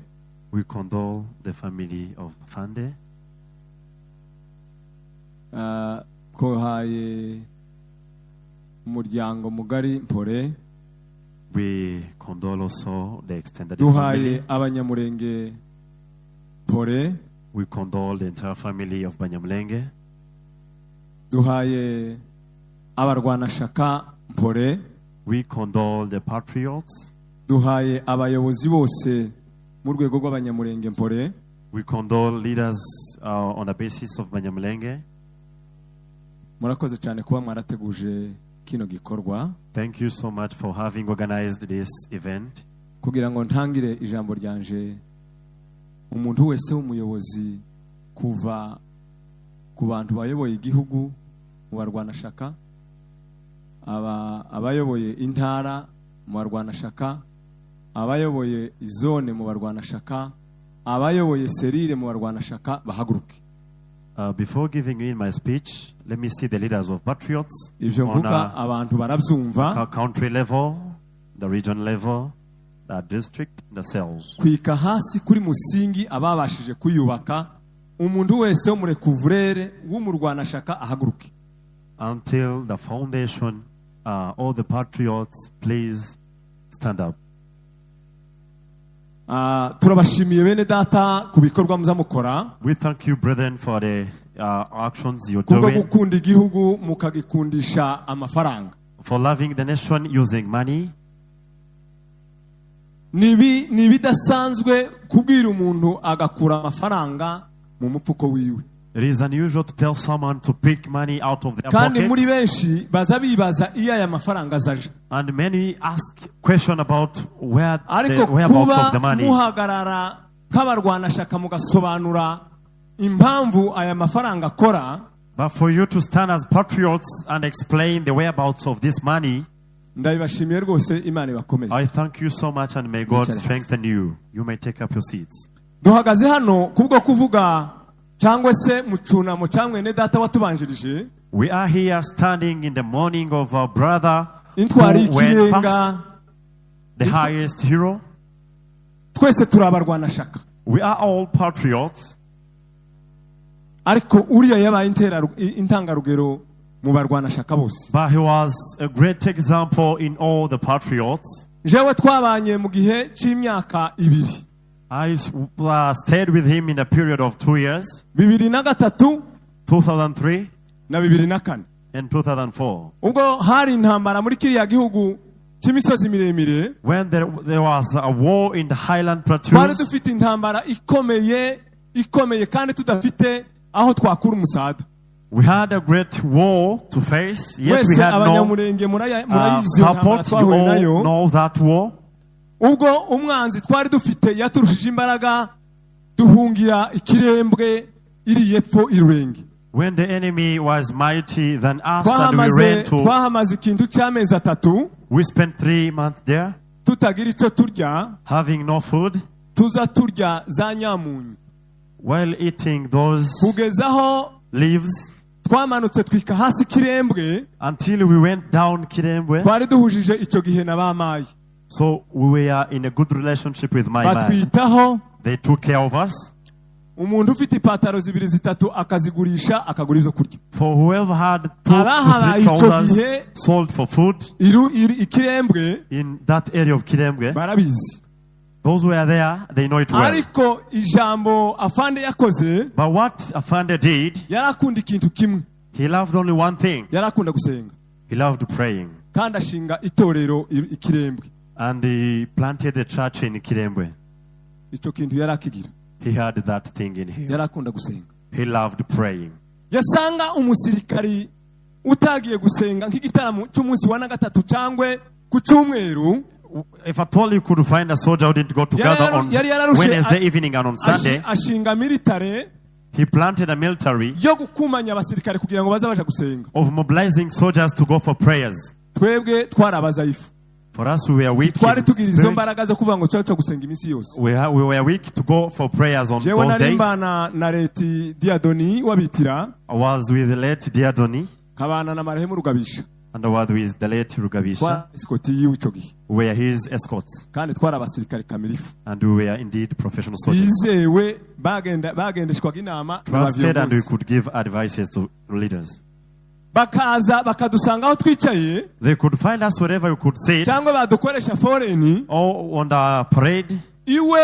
We condole the family of Afande. Duhaye umuryango mugari Mpore. We condole also the extended Duhaye family. abanyamurenge Mpore. We condole the entire family of Banyamulenge. Duhaye abarwanashyaka Mpore. We condole the patriots. Duhaye abayobozi bose mu rwego rw'abanyamurenge Mpore. We condole leaders on the basis of Banyamulenge. Murakoze cyane kuba mwarateguje kino gikorwa. Thank you so much for having organized this event. Kugira ngo ntangire ijambo ryanje, umuntu wese w'umuyobozi kuva ku bantu bayoboye igihugu mu barwanashyaka, abayoboye intara mu barwanashyaka, abayoboye izone mu barwanashyaka, abayoboye serire mu barwanashyaka bahaguruke. Before giving you my speech, let me see the leaders of patriots Ivyo mvuga abantu barabyumva. Country level, the region level, the district, the cells. Kwika hasi kuri musingi ababashije kuyubaka, umuntu wese w'umurekuvurere w'umurwanashyaka ahaguruke. Until the foundation, all the patriots, please stand up. Turabashimiye bene data ku bikorwa muzamukora. We thank you, brethren, for the actions you're Kubwo doing. gukunda igihugu mukagikundisha amafaranga. For loving the nation using money. Nibidasanzwe kubwira umuntu agakura amafaranga mu mufuko wiwe. It is unusual to tell someone to pick money out of their Kandi muri pockets. benshi baza bibaza iyo aya mafaranga azaje. And many ask question about where the Ariko whereabouts of the kuba money. muhagarara nk'abarwanashyaka mugasobanura impamvu aya mafaranga akora. But for you to stand as patriots and explain the whereabouts of this money, Ndabibashimiye rwose, Imana ibakomeze. I thank you so much, and may God strengthen you. You may take up your seats. Duhagaze hano kubwo kuvuga cyangwa se mucunamo cyangwa ne data watubanjirije. We are here standing in the morning of our brother who intwari went first, ikirenga the highest hero. twese turabarwana shaka We are all patriots. ariko uriya yabaye intangarugero mu barwana shaka bose. But he was a great example in all the patriots. jewe twabanye mu gihe cy'imyaka 2. I stayed with him in a period of 2 years, 2003 2003 na 2004. and 2004. ubwo hari intambara muri kiriya gihugu cy'imisozi miremire, When there was a war in the highland twari plateaus, dufite intambara ikomeye kandi tudafite aho twakura umusada. we had a great war to face, yet we wese had no abanyamurenge murayizi support. You twahuye all nayo. know that war. ubwo umwanzi twari dufite yaturushije imbaraga, duhungira ikirembwe iri yepfo irurenge. When the enemy was mighty than us and we ran to, twahamaze ikintu cy'amezi 3 we spent 3 months there tutagira icyo turya, having no food tuza turya za nyamunyu while eating those kugezaho leaves twamanutse twika hasi kirembwe. until we went down Kirembwe. twari duhujije icyo gihe na bamayi, So we were in a good relationship with my man. batwitaho. They took care of us. umuntu ufite ipataro 2-3 akazigurisha akagura ibyo kurya. For whoever had 2 to 3 abahabaye icyo trousers gihe sold for food ikirembwe in that area of Kirembwe. barabizi. Those who were there, they know it well. ariko ijambo afande yakoze, But what Afande did, yarakunda ikintu kimwe, he loved only one thing. yarakunda gusenga He loved praying. kandi ashinga itorero ikirembwe. And he planted a church in Kirembwe. icyo kintu yarakigira, He had that thing in him. yarakunda gusenga. He loved praying. yasanga umusirikari utagiye gusenga nk'igitaramo cy'umunsi wa 3 cyangwa ku cyumweru, If at all you could find a soldier who didn't go together on Wednesday evening and on Sunday, ashinga military he planted a military yo gukumanya abasirikare kugira ngo baze baje gusenga. of mobilizing soldiers to go for prayers. twebwe twarabazayifu, For us, we were weak twari in tugira izo spirit. mbaraga zo kuvuga ngo cyo gusenga iminsi yose. We were weak to go for prayers on jewe those days. narimbana na leti diadoni wabitira, I was with the late Diadoni kabana na marehemu Rugabisha, and I was with the late Rugabisha. twa iskoti yiwe ico gihe, We were his escorts, kandi twari abasirikare kamilifu and we were indeed professional soldiers. bizewe, bagendeshwaga inama Trusted, and we n'abayobozi. could give advices to leaders. bakaza bakadusanga aho twicaye, They could find us wherever we could sit, cyangwa badukoresha foreni or on the parade. iwe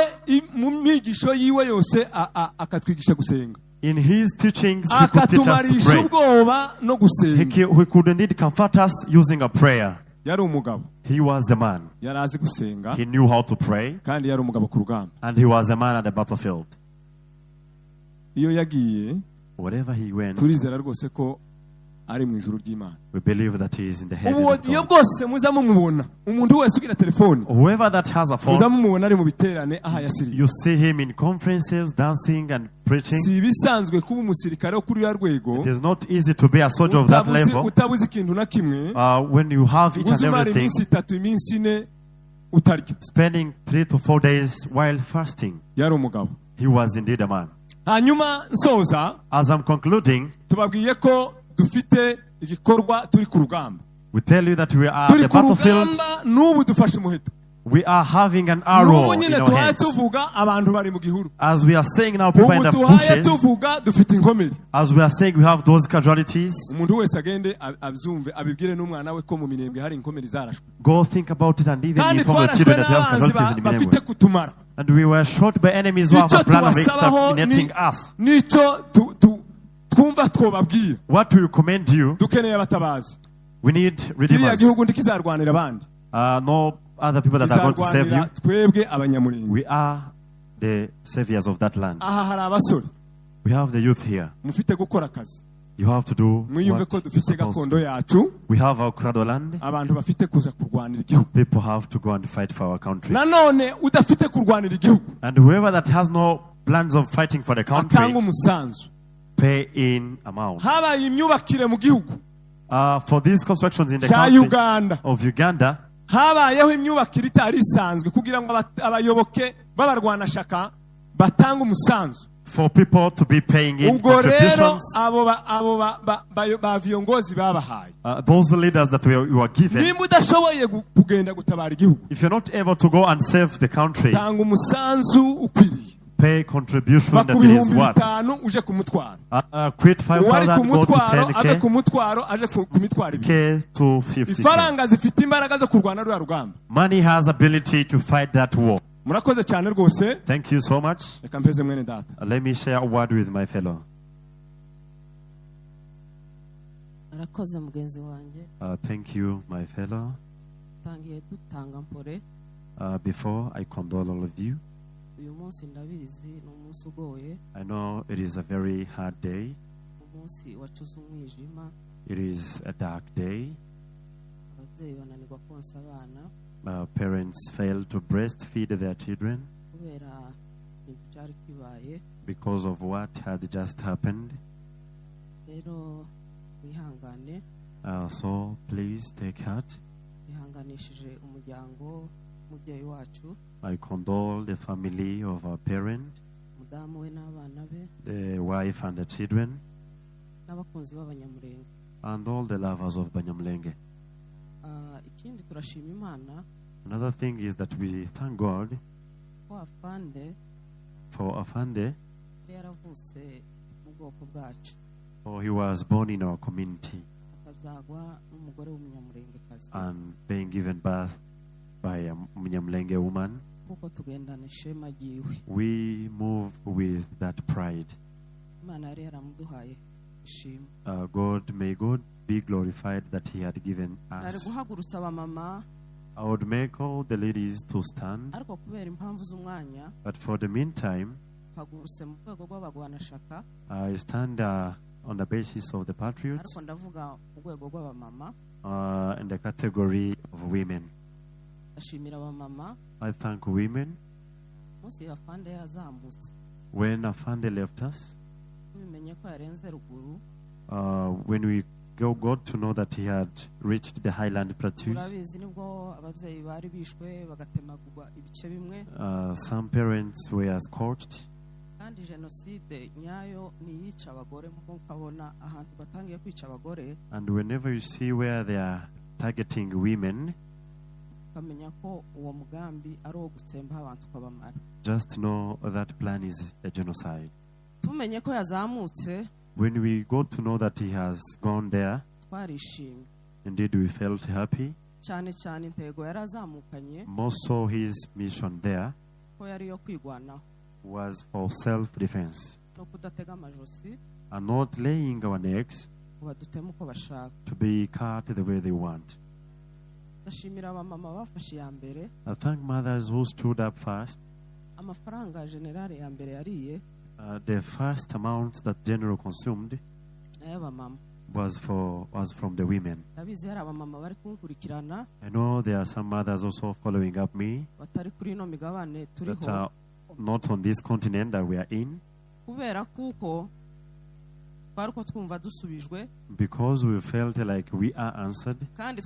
mu migisho yiwe yose akatwigisha gusenga, In his teachings, he could teach us to akatumarisha pray. ubwoba no gusenga. He could indeed comfort us using a prayer. yari umugabo, He was a man. yari azi gusenga, He knew how to pray, kandi yari umugabo ku rugamba. and he was a man at the battlefield. iyo yagiye, Wherever he went, turizera rwose ko ari mu ijuru ry'Imana. we believe that he is in the heaven of ubodiyo God. bwose muza mumubona, umuntu wese ugira telefone Whoever that has a muza phone, mumubona ari mu biterane aha yasiriye. you see him in conferences, dancing and preaching. si ibisanzwe kuba umusirikare wo kuri ya rwego It is not easy to be a soldier of that level utabuze ikintu na kimwe, when you have each and uzumara everything, iminsi 3 iminsi 4 utarya. spending 3 to 4 days while fasting. yari umugabo. He was indeed a man. hanyuma nsoza, As I'm concluding, tubabwiye ko dufite igikorwa turi ku rugamba, we tell you that we are at turi the ku battlefield. rugamba, n'ubu dufashe umuheto. We are having an n'ubu arrow in nyine our tuhaye hands. tuvuga abantu bari mu gihuru, As we are saying now, people in ubu the tuhaye bushes. tuvuga dufite inkomeri. As we are saying, we have those casualties. umuntu wese agende abyumve, abibwire n'umwana we ko mu minembwe hari inkomeri zarashwe, Go think about it and even kandi inform the twarashwe children that we have n'abanzi casualties in bafite Minembwe. kutumara. And we were shot by enemies who have icyo a plan of tubasabaho exterminating us. nicyo twumva twobabwira, What we recommend you, dukeneye abatabazi. we need kiriya redeemers. gihugu ndikizarwanira abandi, No other people that are going to save you. kizarwanira twebwe abanyamurenge. We are the saviors of that land. aha hari abasore We have the youth here. mufite gukora akazi, You have to do mwiyumve what ko you're dufite supposed gakondo to. yacu. We have our Krado land. abantu bafite kuza kurwanira igihugu. People have to go and fight for our country. nanone udafite kurwanira igihugu And whoever that has no plans of fighting for the atanga country, umusanzu. pay in amounts. habaye imyubakire mu gihugu For these constructions in the cya country Uganda, of Uganda, habayeho imyubakire itari isanzwe kugira ngo abayoboke b'abarwanashaka batanga umusanzu. for people to be paying in contributions. Those leaders that you are given, if you're not able to go and save the country, pay contribution that is worth. Quit 5,000, go to 10K, K to 50K. Money has ability to fight that war. Thank you so much. Let me share a word with my fellow. Thank you, my fellow. Before I condole all of you, I know it is a very hard day. It is a dark day. Parents fail to breastfeed their children because of what had just happened. So please take heart. I condole the family of our parent, the wife and the children, and all the lovers of Banyamulenge. Another thing is that we thank God for Afande, for he was born in our community and being given birth by a Munyamulenge woman. We move with that pride. May God be glorified that he had given us. I would make all the ladies to stand, but for the meantime, I stand on the basis of the patriots in the category of women. I thank women. When Afande left us, when we got to know that he had reached the highland plateaus, some parents were scorched. And whenever you see where they are targeting women, just know that plan is a genocide. When we got to know that he has gone there, indeed we felt happy. More so his mission there was for self-defense and not laying our necks to be cut the way they want. I thank mothers who stood up first. The first amount that General consumed was from the women. I know there are some mothers also following up me that are not on this continent that we are in, because we felt like we are answered, and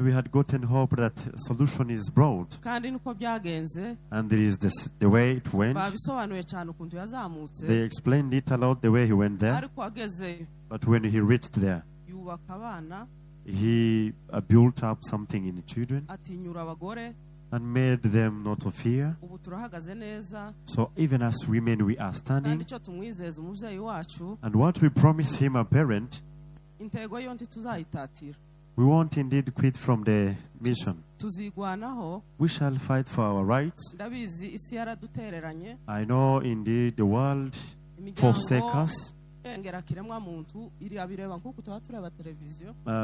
we had gotten hope that solution is brought, and it is the way it went. They explained it aloud the way he went there, but when he reached there, he built up something in the children and made them not to fear. So even as women, we are standing, and what we promise him, a parent, we won't indeed quit from the mission. We shall fight for our rights. I know indeed the world forsake us. The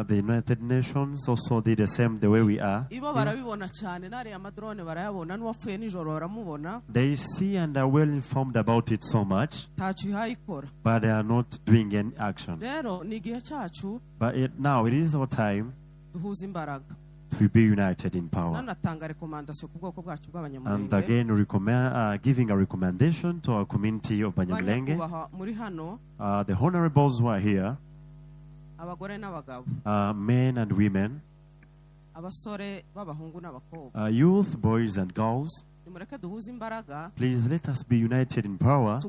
United Nations also did the same the way we are. They see and are well informed about it so much, but they are not doing any action. But now it is our time to be united in power. And again, giving a recommendation to our community of Banyamulenge. The honorables who are here, men and women, youth, boys and girls, please let us be united in power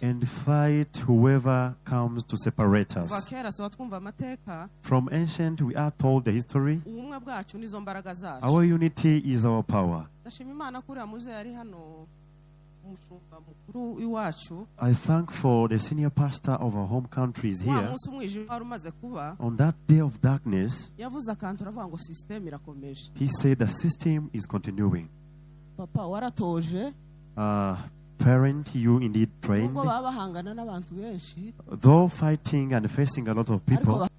and fight whoever comes to separate us. From ancient, we are told the history. Our unity is our power. I thank for the senior pastor of our home countries here. On that day of darkness, he said the system is continuing. Parent, you indeed trained. Though fighting and facing a lot of people.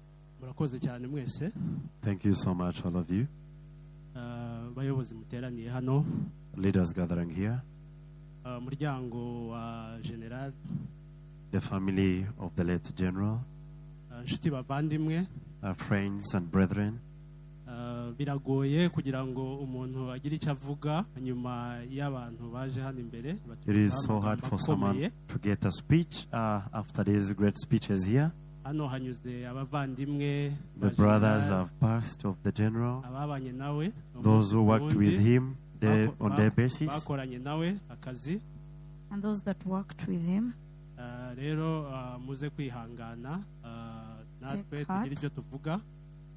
Thank you so much, all of you. Leaders gathering here. The family of the late general, our friends and brethren. It is so hard for someone to get a speech after these great speeches here. The brothers have passed of the general, those who worked with him on their basis, and those that worked with him. Take heart,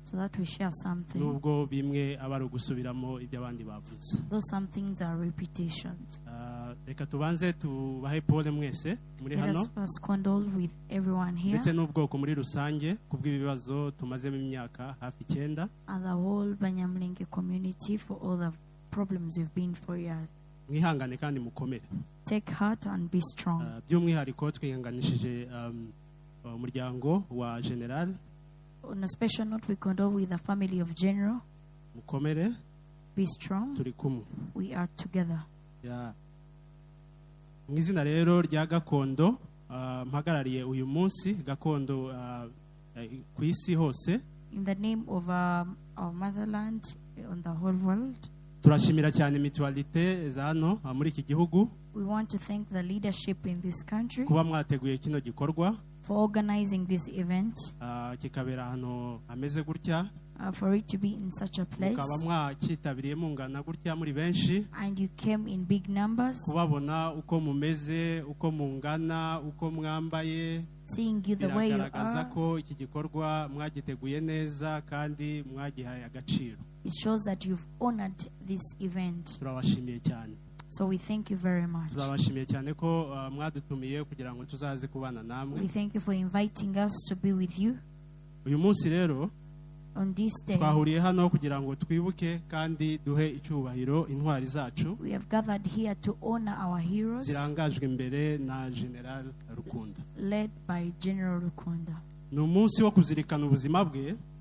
so that we share something. Though some things are repetitions. Let us first condole with everyone here and the whole Banyamulenge community for all the problems you've been for years. Take heart and be strong. On a special note, we condole with the family of General. Be strong. We are together. Mwizina rero rya gakondo mpagarariye uyu munsi gakondo ku isi hose. In the name of our motherland on the whole world. Turashimira cyane mutualite za hano muri iki gihugu. We want to thank the leadership in this country. Kuba mwateguye kino gikorwa. For organizing this event. Kikabera hano ameze gutya. For it to be in such a place. And you came in big numbers. Seeing you the way you are. It shows that you've honored this event. So we thank you very much. We thank you for inviting us to be with you. On this day, we have gathered here to honor our heroes led by General Rukunda.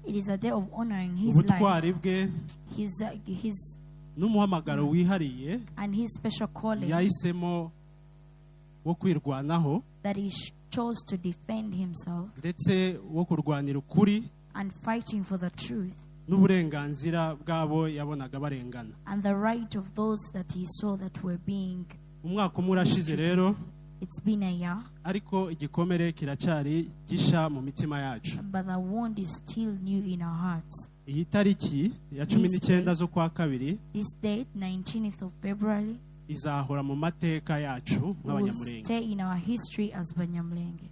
It is a day of honoring his life, his and his special calling that he chose to defend himself and fighting for the truth and the right of those that he saw that were being mistreated. It's been a year, but the wound is still new in our hearts. This date, 19th of February, will stay in our history as Banyamulenge.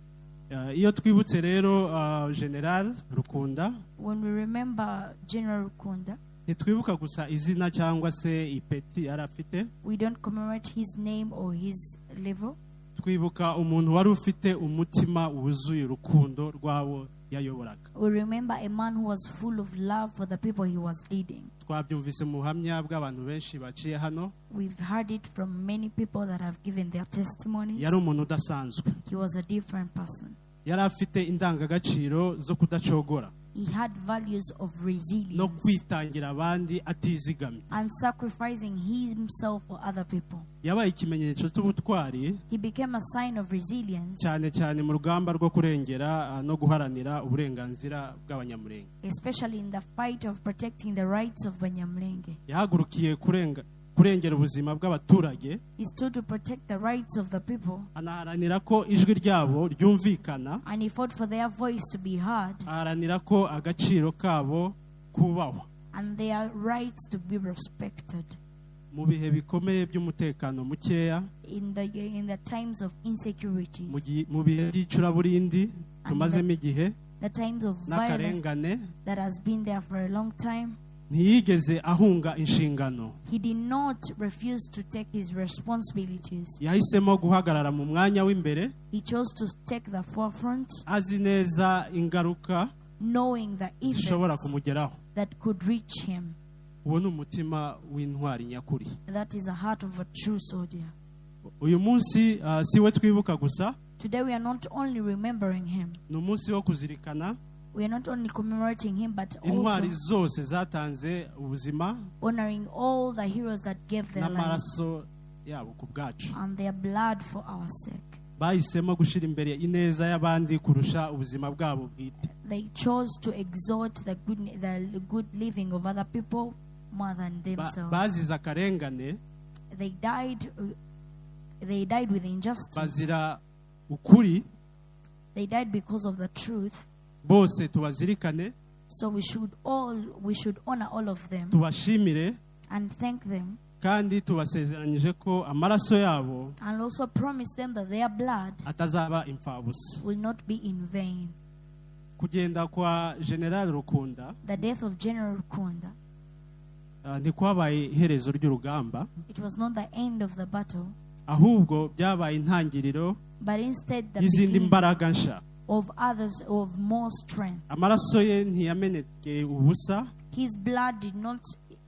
When we remember General Rukunda, we don't commemorate his name or his level. We remember a man who was full of love for the people he was leading. We've heard it from many people that have given their testimonies. He was a different person. He had values of resilience and sacrificing himself for other people. He became a sign of resilience, especially in the fight of protecting the rights of Banyamulenge. He stood to protect the rights of the people, and he fought for their voice to be heard, kubahwa and their rights to be respected. Mu bihe bikomeye by'umutekano mukeya, In the times of insecurity, mu bihe by'icuraburindi tumazemo igihe, the times of violence n'akarengane, that has been there for a long time, ntiyigeze ahunga inshingano. he did not refuse to take his responsibilities. Yahisemo guhagarara mu mwanya w'imbere, He chose to take the forefront, azi neza ingaruka knowing the zishobora effects kumugeraho. that could reach him. Uwo ni umutima w'intwari nyakuri. That is the heart of a true soldier. Uyu munsi si we twibuka gusa, Today we are not only remembering him, ni umunsi wo kuzirikana we are not only commemorating him, but intwari also zose zatanze ubuzima honoring all the heroes that gave their lives n'amaraso yabo ku bwacu. and their blood for our sake. Bahisemo gushyira imbere ineza y'abandi kurusha ubuzima bwabo bwite. They chose to exalt the good living of other people more than themselves. Bazize akarengane, They died with injustice. bazira ukuri. They died because of the truth. Bose tubazirikane, So we should honor all of them tubashimire, and thank them, kandi tubasezeranyije ko amaraso yabo and also promise them that their blood atazaba imfabusa. will not be in vain. Kugenda kwa General Rukunda The death of General Kunda, ntikwabaye iherezo ry'urugamba, it was not the end of the battle, ahubwo byabaye intangiriro but instead the y'izindi beginning mbaraga nsha. of others of more strength. Amaraso ye ntiyameneke ubusa, His blood did not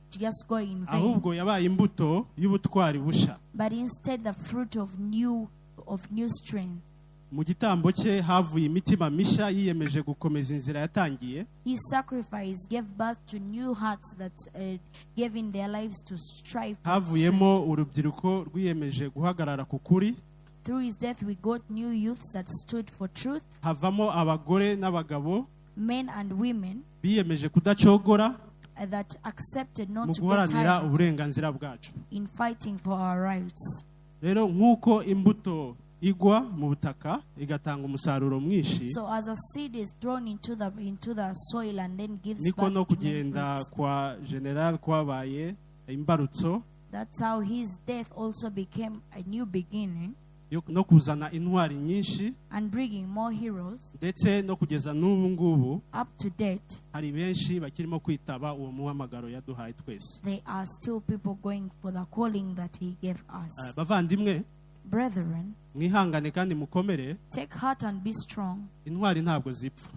just go in vain, ahubwo yabaye imbuto y'ubutwari busha. but instead the fruit of new strength. Mu gitambo cye havuye imitima misha yiyemeje gukomeza inzira yatangiye. His sacrifice gave birth to new hearts that gave in their lives to strive for Havuyemo strength. urubyiruko rwiyemeje guhagarara ku kuri. Through his death we got new youths that stood for truth, Havamo abagore n'abagabo men and women biyemeje kudacogora that accepted mu not to get guharanira tired uburenganzira bwacu. in fighting for our rights. Rero nk'uko imbuto igwa mu butaka igatanga umusaruro mwinshi, So as a seed is thrown into the soil and then gives niko no birth to many kugenda fruits, kwa General kwabaye imbarutso that's how his death also became a new beginning no kuzana intwari nyinshi, and bringing more heroes. ndetse no kugeza n'ubu ngubu Up to date, hari benshi bakirimo kwitaba uwo muhamagaro yaduhaye twese. there are still people going for the calling that he gave us. Bavandimwe, Brethren, mwihangane kandi mukomere. take heart and be strong. Intwari ntabwo zipfa,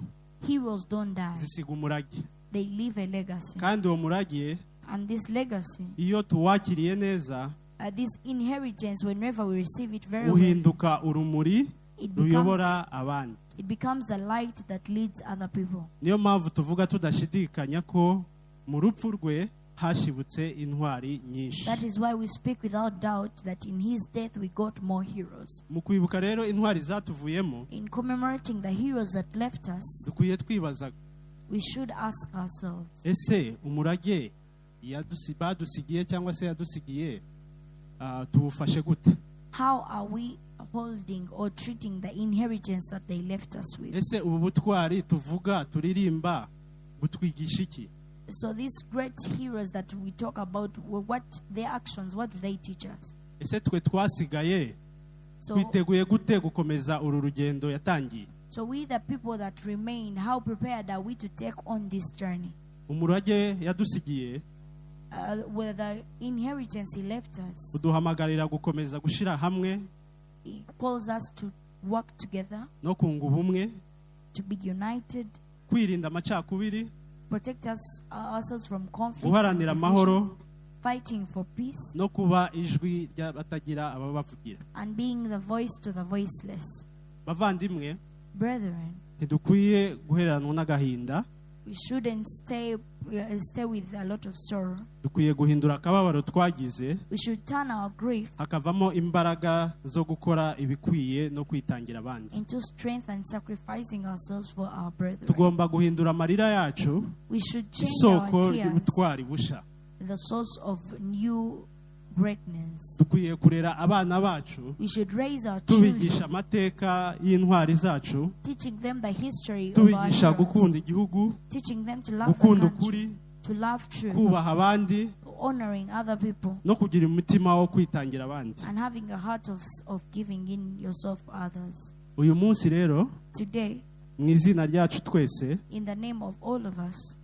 Heroes don't die. zisiga umurage, They leave a legacy. kandi uwo murage And this legacy, iyo tuwakiriye neza this inheritance, whenever we receive it very well, uhinduka urumuri ruyobora abandi. it becomes the light that leads other people. Niyo mpamvu tuvuga tudashidikanya ko mu rupfu rwe hashibutse intwari nyinshi. That is why we speak without doubt that in his death we got more heroes. Mu kwibuka rero intwari zatuvuyemo, In commemorating the heroes that left us, dukwiye twibaza, we should ask ourselves, ese umurage badusigiye cyangwa se yadusigiye tuwufashe gute? how are we holding or treating the inheritance that they left us with? Ese ubu butwari tuvuga turirimba butwigisha iki? So these great heroes that we talk about, what their actions, what do they teach us? Ese twe twasigaye So, twiteguye gute gukomeza uru rugendo yatangiye? so we the people that remain, how prepared are we to take on this journey? Umurage yadusigiye With the inheritance he left us, uduhamagarira gukomeza gushira hamwe he calls us to work together, no kunga ubumwe, to be united, kwirinda amacakubiri, protect ourselves from conflict, guharanira amahoro, fighting for peace, no kuba ijwi ry'abatagira ababavugira. and being the voice to the voiceless. Bavandimwe, Brethren, ntidukwiye guheranwa n'agahinda, we shouldn't stay with a lot of sorrow. dukwiye guhindura akababaro twagize We should turn our grief hakavamo imbaraga zo gukora ibikwiye no kwitangira abandi. into strength and sacrificing ourselves for our brethren. Tugomba guhindura amarira yacu We should change isoko our tears, y'ubutwari busha. the source of new greatness. dukwiye kurera abana bacu We should raise our children, tubigisha amateka y'intwari zacu, teaching them the history of our tubigisha gukunda heroes, igihugu, teaching them to love the gukunda country, ukuri, to love truth, kubaha abandi, honoring other people, no kugira umutima wo kwitangira abandi. and having a heart of giving in yourself for others. Uyu munsi rero Today, mu izina ryacu twese in the name of all of us,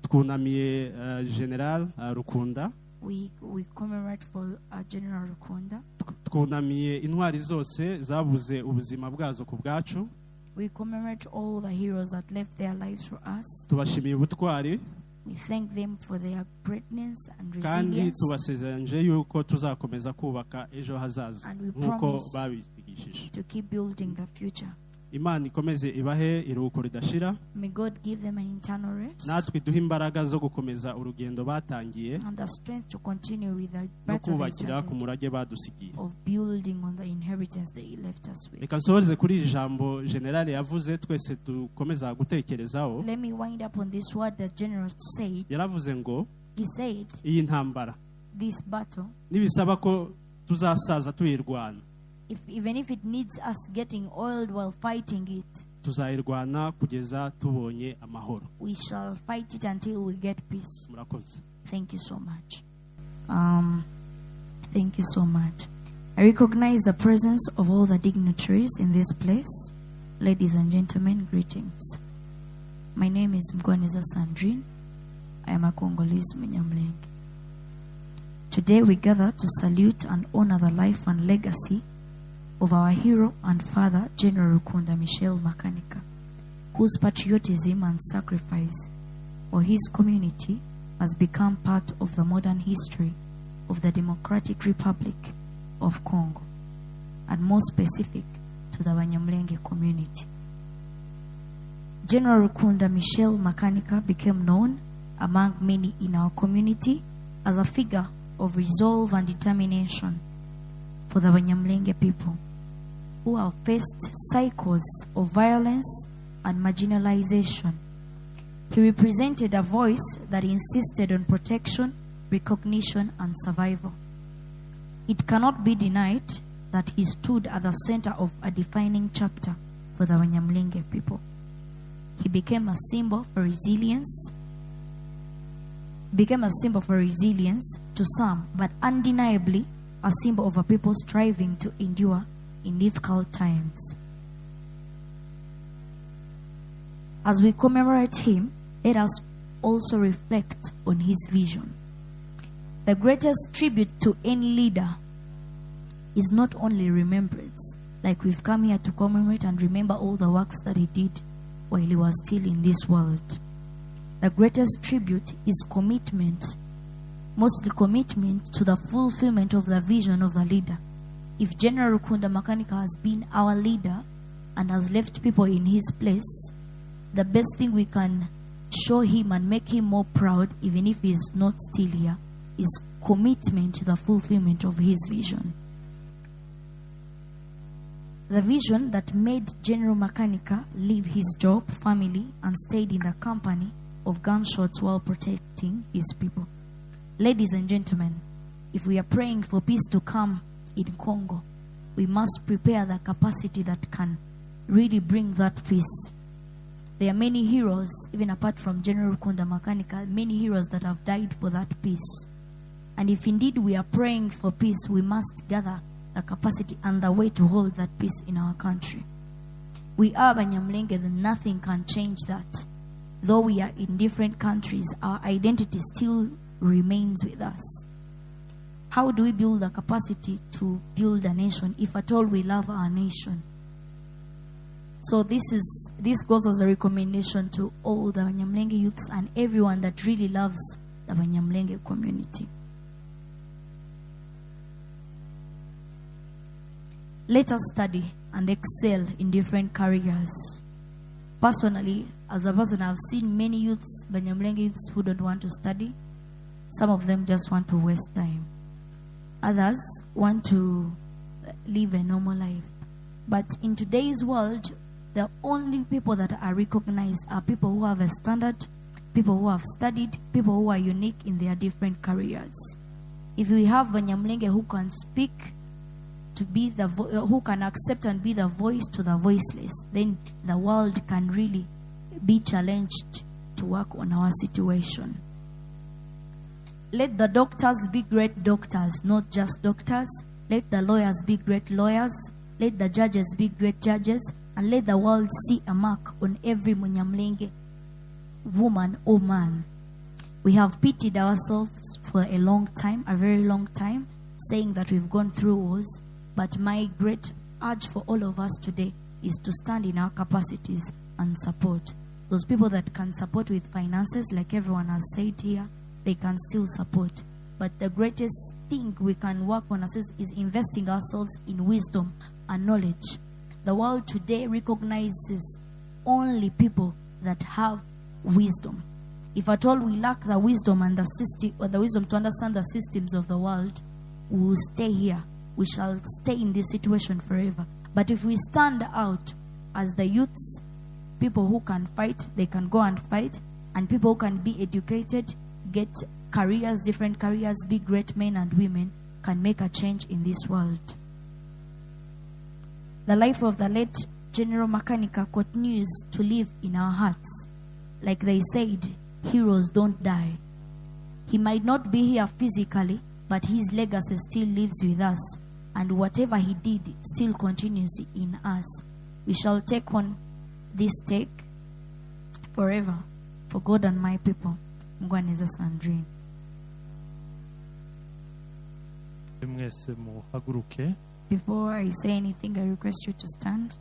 twunamiye General Rukunda, we commemorate for General Rukunda. twunamiye intwari zose zabuze ubuzima bwazo ku bwacu. We commemorate all the heroes that left their lives for us. Tubashimiye ubutwari We thank them for their greatness and kandi resilience. tubasezeranje yuko tuzakomeza kubaka ejo hazaza And we nk'uko promise babigishije. to keep building the future. Imana ikomeze ibahe iruhuko ridashira, May God give them an eternal rest natwe duhe imbaraga zo gukomeza urugendo batangiye and the strength to continue with the no battle they kubakira ku started murage badusigiye. of building on the inheritance they left us with. Reka nsohoreze kuri iri jambo General yavuze twese dukomeza gutekerezaho. Let me wind up on this word that General said. Yaravuze ngo He said, iyi ntambara this battle, nibisaba ko tuzasaza tuyirwana, even if it needs us getting oiled while fighting it, tuzayirwana kugeza tubonye amahoro. we shall fight it until we get peace. Murakoze. Thank you so much. Thank you so much. I recognize the presence of all the dignitaries in this place. Ladies and gentlemen, greetings. My name is Mgoneza Sandrine. I am a Congolese Munyamlenge. Today we gather to salute and honor the life and legacy of our hero and father, General Rukunda Michel Makanika, whose patriotism and sacrifice for his community has become part of the modern history of the Democratic Republic of Congo, and more specific to the Banyamulenge community. General Rukunda Michel Makanika became known among many in our community as a figure of resolve and determination for the Banyamulenge people who have faced cycles of violence and marginalization. He represented a voice that insisted on protection, recognition, and survival. It cannot be denied that he stood at the center of a defining chapter for the Banyamulenge people. He became a symbol for resilience, to some, but undeniably a symbol of a people striving to endure in difficult times. As we commemorate him, let us also reflect on his vision. The greatest tribute to any leader is not only remembrance, like we've come here to commemorate and remember all the works that he did while he was still in this world. The greatest tribute is commitment, mostly commitment to the fulfillment of the vision of the leader. If General Rukunda Makanika has been our leader and has left people in his place, the best thing we can show him and make him more proud, even if he is not still here, is commitment to the fulfillment of his vision. The vision that made General Makanika leave his job, family, and stayed in the company of gunshots while protecting his people. Ladies and gentlemen, if we are praying for peace to come in Congo, we must prepare the capacity that can really bring that peace. There are many heroes, even apart from General Rukunda Makanika, many heroes that have died for that peace. And if indeed we are praying for peace, we must gather the capacity and the way to hold that peace in our country. We are Banyamulenge, and nothing can change that. Though we are in different countries, our identity still remains with us. How do we build the capacity to build a nation, if at all we love our nation? So this goes as a recommendation to all the Banyamulenge youths and everyone that really loves the Banyamulenge community. Let us study and excel in different careers. Personally, as a person, I've seen many youths, Banyamulenge youths, who don't want to study. Some of them just want to waste time. Others want to live a normal life. But in today's world, the only people that are recognized are people who have a standard, people who have studied, people who are unique in their different careers. If we have Banyamulenge who can speak, to be the who can accept and be the voice to the voiceless, then the world can really be challenged to work on our situation. Let the doctors be great doctors, not just doctors. Let the lawyers be great lawyers. Let the judges be great judges. And let the world see a mark on every Munyamulenge woman or man. We have pitied ourselves for a long time, a very long time, saying that we've gone through wars. But my great urge for all of us today is to stand in our capacities and support. Those people that can support with finances, like everyone has said here, they can still support. But the greatest thing we can work on is investing ourselves in wisdom and knowledge. The world today recognizes only people that have wisdom. If at all we lack the wisdom and the system, or the wisdom to understand the systems of the world, we will stay here. We shall stay in this situation forever. But if we stand out as the youths, people who can fight, they can go and fight, and people who can be educated, get careers, different careers, be great men and women, can make a change in this world. The life of the late General Makanika continues to live in our hearts. Like they said, heroes don't die. He might not be here physically, but his legacy still lives with us. And whatever he did still continues in us. We shall take on this take forever for God and my people. Mgwaneza Sandrine. Before I say anything, I request you to stand.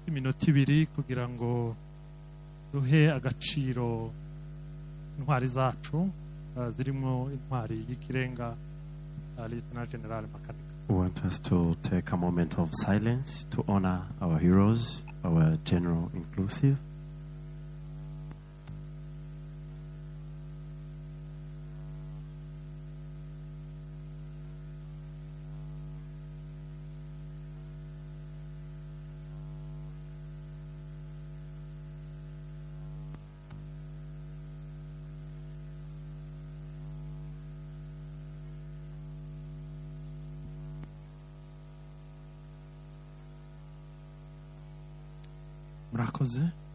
Iminota ibiri kugira ngo duhe agaciro intwari zacu zirimo intwari y'ikirenga Lieutenant General Makanika. We want us to take a moment of silence to honor our heroes, our general inclusive.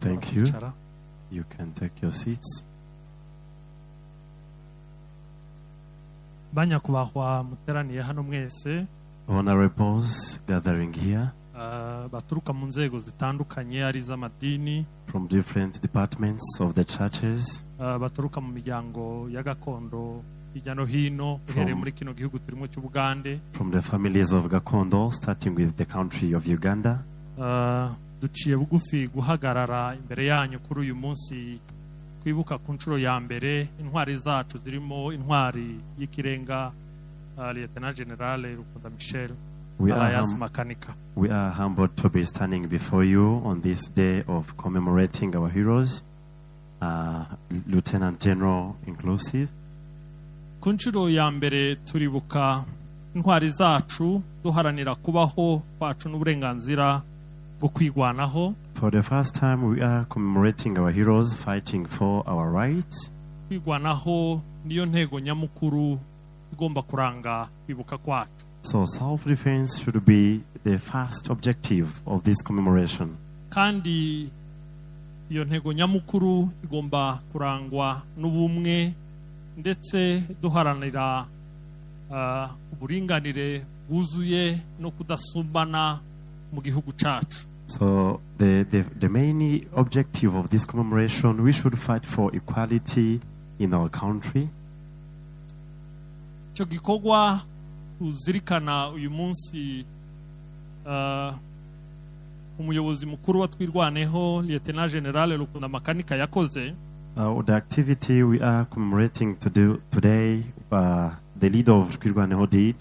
Thank you. You can take your seats. Banyakubahwa muteraniye hano mwese. Honorables gathering here. Baturuka mu nzego zitandukanye ari z'amadini. From different departments of the churches. Baturuka mu miryango ya gakondo hirya no hino uhereye muri kino gihugu turimo cy'Ubugande. From the families of Gakondo, starting with the country of Uganda. Duciye bugufi guhagarara imbere yanyu kuri uyu munsi kwibuka ku nshuro ya mbere intwari zacu zirimo intwari y'ikirenga Lieutenant General Rukunda Michel alias Makanika. We are humbled to be standing before you on this day of commemorating our heroes, Lieutenant General inclusive. Ku nshuro ya mbere turibuka intwari zacu duharanira kubaho kwacu n'uburenganzira. For the first time, we are commemorating our heroes fighting for our rights. So self-defense should be the first objective of this commemoration. Kandi iyo ntego nyamukuru igomba kurangwa n'ubumwe ndetse duharanira uburinganire bwuzuye no kudasumbana mu gihugu cyacu. So the main objective of this commemoration, we should fight for equality in our country. Cyo gikorwa uzirikana uyu munsi umuyobozi mukuru wa twirwaneho Lieutenant General Rukunda Makanika yakoze. The activity we are commemorating today, the leader of Twirwaneho did.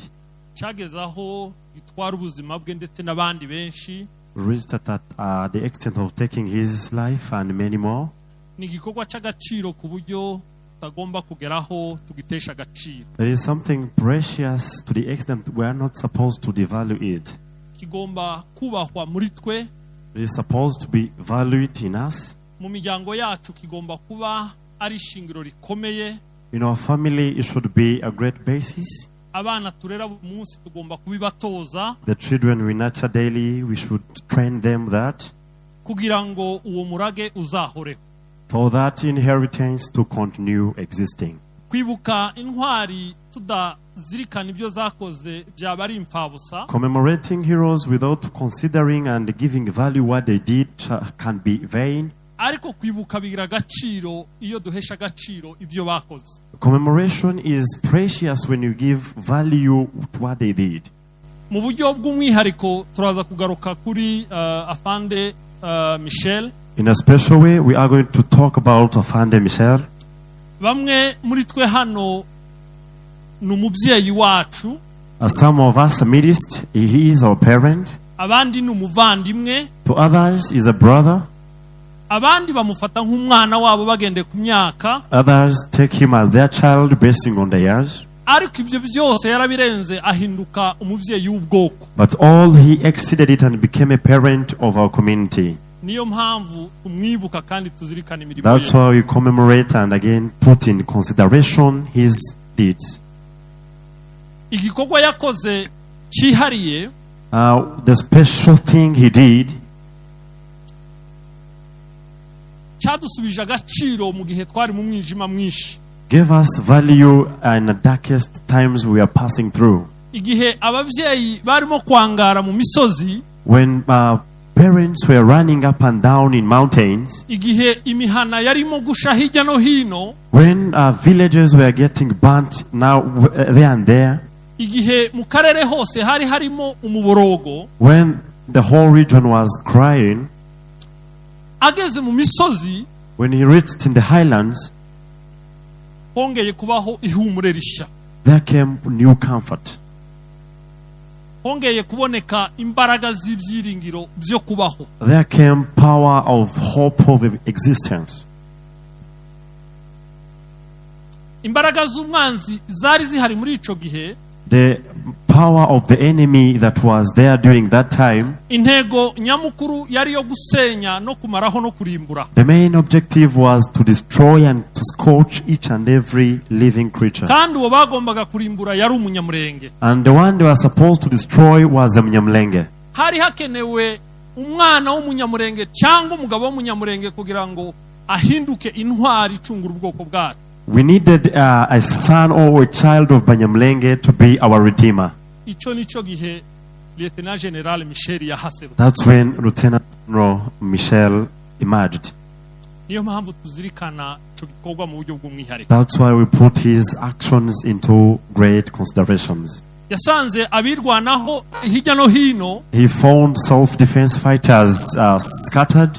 Cyagezaho gitwara ubuzima bwe ndetse n'abandi benshi. Reached at the extent of taking his life and many more. Ni gikorwa cy'agaciro ku buryo tagomba kugeraho tugitesha agaciro. There is something precious to the extent we are not supposed to devalue it. Kigomba kubahwa muri twe. It is supposed to be valued in us. Mu miryango yacu kigomba kuba ari ishingiro rikomeye. In our family, it should be a great basis. abana turera umunsi tugomba kubibatoza. The children we nurture daily, we should train them that. Kugira ngo uwo murage uzahore. For that inheritance to continue existing. Kwibuka intwari tudazirikana ibyo zakoze byaba ari imfabusa. Commemorating heroes without considering and giving value what they did can be vain. Ariko kwibuka bigira agaciro iyo duhesha agaciro ibyo bakoze. Commemoration is precious when you give value to what they did. Mu buryo bw'umwihariko turaza kugaruka kuri Afande Michel. In a special way, we are going to talk about Afande Michel. Bamwe muri twe hano n'umubyeyi wacu. Some of us amidst, he is our parent. Abandi n'umuvandimwe. To others, is a brother. Abandi bamufata nk'umwana wabo bagende ku myaka. Others take him as their child basing on the years. Ariko ibyo byose yarabirenze ahinduka umubyeyi w'ubwoko. But all he exceeded it and became a parent of our community. Niyo mpamvu umwibuka kandi tuzirikana imirimo ye. That's why we commemorate and again put in consideration his deeds. Igikorwa yakoze cyihariye. The special thing he did. Cyadusubije agaciro mu gihe twari mu mwijima mwinshi. Gave us value in the darkest times we are passing through. Igihe ababyeyi barimo kwangara mu misozi. When parents were running up and down in mountains. Igihe imihana yarimo gusha hirya no hino. When villages were getting burnt now there and there. Igihe mu karere hose hari harimo umuborogo. When the whole region was crying. Ageze mu misozi. When he reached in the highlands. Hongeye kubaho ihumure risha. There came new comfort. Hongeye kuboneka imbaraga z'ibyiringiro byo kubaho. There came power of hope of existence. Imbaraga z'umwanzi zari zihari muri ico gihe. The power of the enemy that was there during that time. Intego nyamukuru yari yo gusenya no kumaraho no kurimbura. The main objective was to destroy and to scorch each and every living creature. Kandi uwo bagombaga kurimbura yari umunyamurenge. And the one they were supposed to destroy was a munyamulenge. Hari hakenewe umwana w'umunyamurenge cyangwa umugabo w'umunyamurenge kugira ngo ahinduke intwari icungura ubwoko bwacu. We needed a son or a child of Banyamulenge to be our redeemer. Ico nico gihe Lieutenant General Michel yahaseruka. That's when Lieutenant General Michel emerged. Niyo mpamvu tuzirikana ico gikorwa mu buryo bw'umwihariko. That's why we put his actions into great considerations. Yasanze abirwanaho hirya no hino. He found self-defense fighters scattered.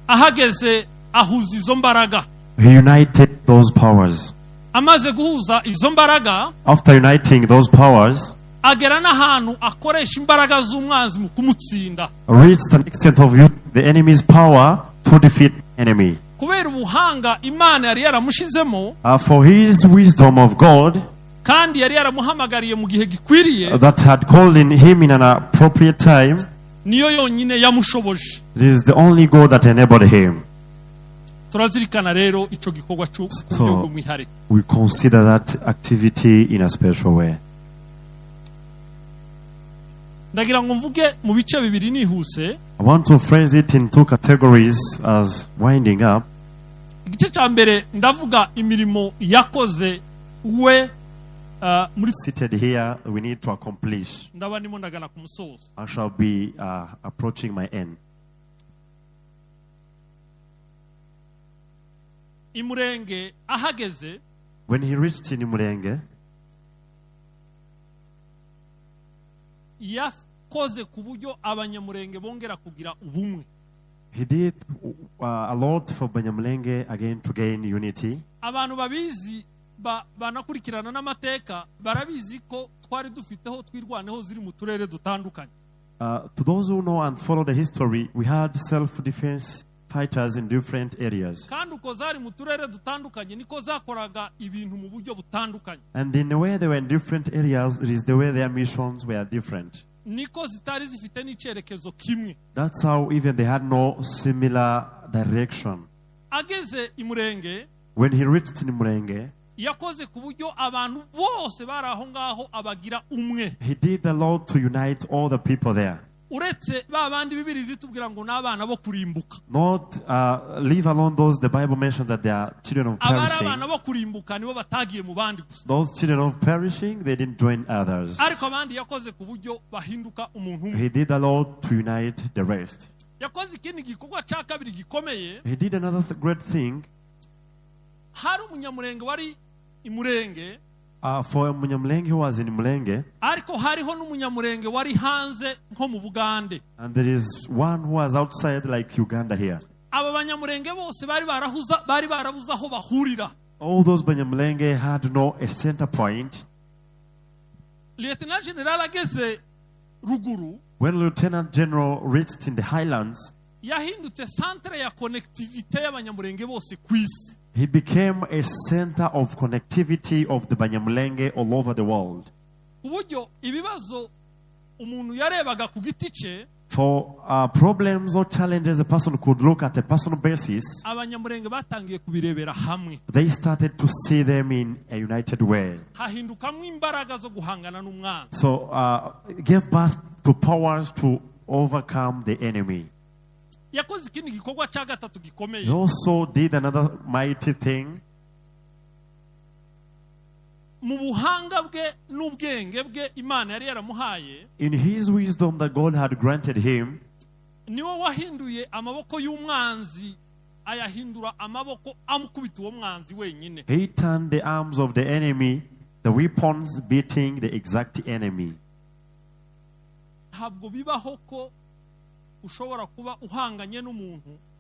Ahageze ahuza izo mbaraga. He united those powers. Amaze guhuza izo mbaraga. After uniting those powers, agera n'ahantu akoresha imbaraga z'umwanzi mu kumutsinda. Reached an extent of the enemy's power to defeat the enemy. Kubera ubuhanga Imana yari yaramushizemo. For his wisdom of God. Kandi yari yaramuhamagariye mu gihe gikwiriye. That had called in him in an appropriate time. Niyo yonyine yamushoboje. It is the only God that enabled him. Turazirikana rero ico gikorwa cy'uburyo bw'umwihariko. We consider that activity in a special way. Ndagira ngo mvuge mu bice bibiri nihuse. I want to phrase it in two categories as winding up. Igice cya mbere ndavuga imirimo yakoze we muri seated here we need to accomplish. Ndaba ndimo ndagana ku musozo. I shall be approaching my end. Imurenge ahageze. When he reached in Imurenge, yakoze ku buryo abanyamurenge bongera kugira ubumwe. He did a lot for Banyamulenge again to gain unity. Abantu babizi banakurikirana n'amateka barabizi ko twari dufiteho twirwaneho ziri mu turere dutandukanye. To those who know and follow the history, we had self-defense fighters in different areas. Kandi uko zari mu turere dutandukanye niko zakoraga ibintu mu buryo butandukanye. And in the way they were in different areas, it is the way their missions were different. Niko zitari zifite n'icyerekezo kimwe. That's how even they had no similar direction. Ageze Imurenge, when he reached in Imurenge, yakoze ku buryo abantu bose bari aho ngaho abagira umwe. He did the Lord to unite all the people there. Uretse ba bandi Bibiri zitubwira ngo n'abana bo kurimbuka. Not leave alone those the Bible mentions that they are children of perishing. Abana bo kurimbuka nibo batagiye mu bandi gusa. Those children of perishing, they didn't join others. Ariko abandi yakoze ku buryo bahinduka umuntu umwe. He did the Lord to unite the rest. Yakoze ikindi gikorwa cya kabiri gikomeye. He did another great thing. Hari umunyamurenge wari imurenge. For a Munyamulenge who was in Mulenge, ariko hariho n'umunyamurenge wari hanze nko mu Bugande. And there is one who was outside like Uganda here. Aba banyamurenge bose bari barabuze aho bahurira. All those Banyamulenge had no a center point. Lieutenant General ageze ruguru. When Lieutenant General reached in the highlands, yahindutse centre ya connectivity y'abanyamurenge bose kwisi. He became a center of connectivity of the Banyamulenge all over the world. For problems or challenges a person could look at a personal basis, they started to see them in a united way. So gave birth to powers to overcome the enemy. He also did another mighty thing. In his wisdom that God had granted him, he turned the arms of the enemy, the weapons beating the exact enemy.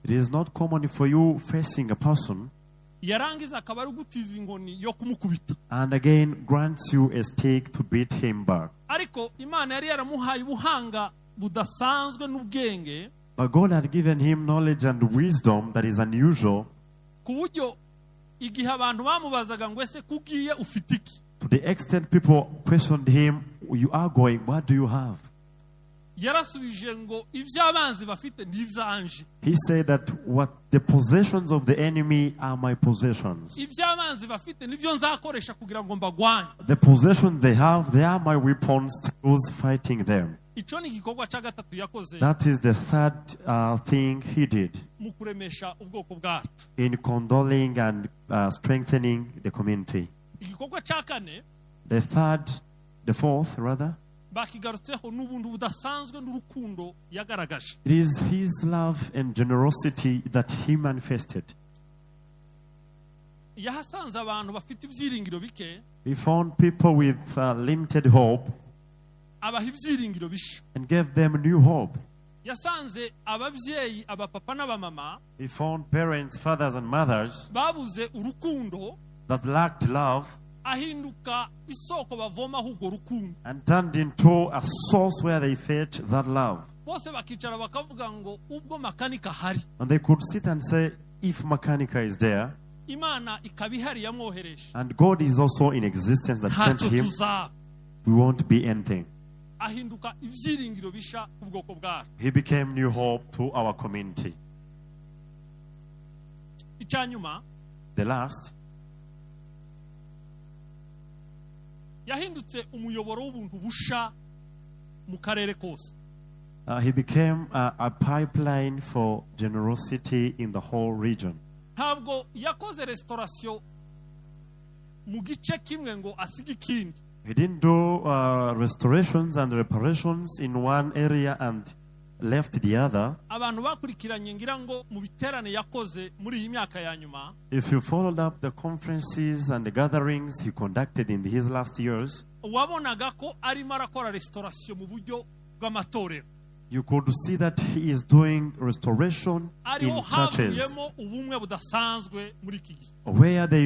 It is not common for you facing a person and again grants you a stick to beat him back. But God had given him knowledge and wisdom that is unusual, to the extent people questioned him, "You are going, what do you have?" He said that what the possessions of the enemy are my possessions. The possessions they have, they are my weapons to use fighting them. That is the third thing he did in condoling and strengthening the community. The fourth rather, it is his love and generosity that he manifested. He found people with limited hope and gave them new hope. He found parents, fathers and mothers that lacked love and turned into a source where they felt that love. And they could sit and say, if Makanika is there, and God is also in existence that sent him, we won't be anything. He became new hope to our community. The last, he became a pipeline for generosity in the whole region. He didn't do restorations and reparations in one area and left the other. If you followed up the conferences and the gatherings he conducted in his last years, you could see that he is doing restoration in churches where the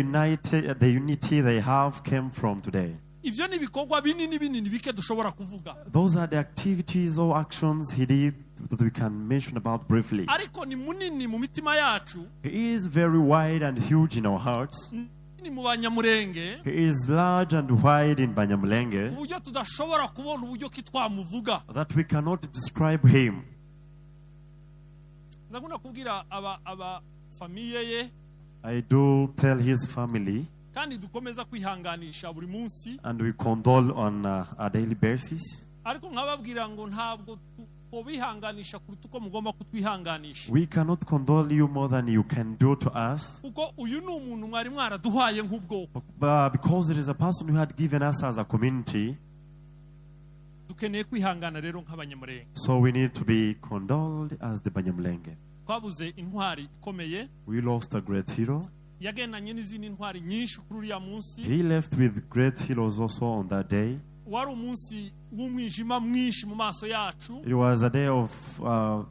unity they have came from today. Those are the activities or actions he did that we can mention about briefly. He is very wide and huge in our hearts. He is large and wide in Banyamulenge that we cannot describe him. I do tell his family kandi dukomeza kwihanganisha buri munsi, and we condole on a daily basis. ariko nkababwira ngo ntabwo bihanganisha kuruta uko mugomba kutwihanganisha. We cannot condole you more than you can do to us, kuko uyu ni umuntu mwari mwaraduhaye nk'ubwoko, because it is a person who had given us as a community. dukeneye kwihangana rero nk'abanyamurenge. So we need to be condoled as the Banyamulenge. Twabuze intwari ikomeye, We lost a great hero. yagendanye n'izindi ntwari nyinshi kuri uriya munsi. He left with great heroes also on that day. Wari umunsi w'umwijima mwinshi mu maso yacu, It was a day of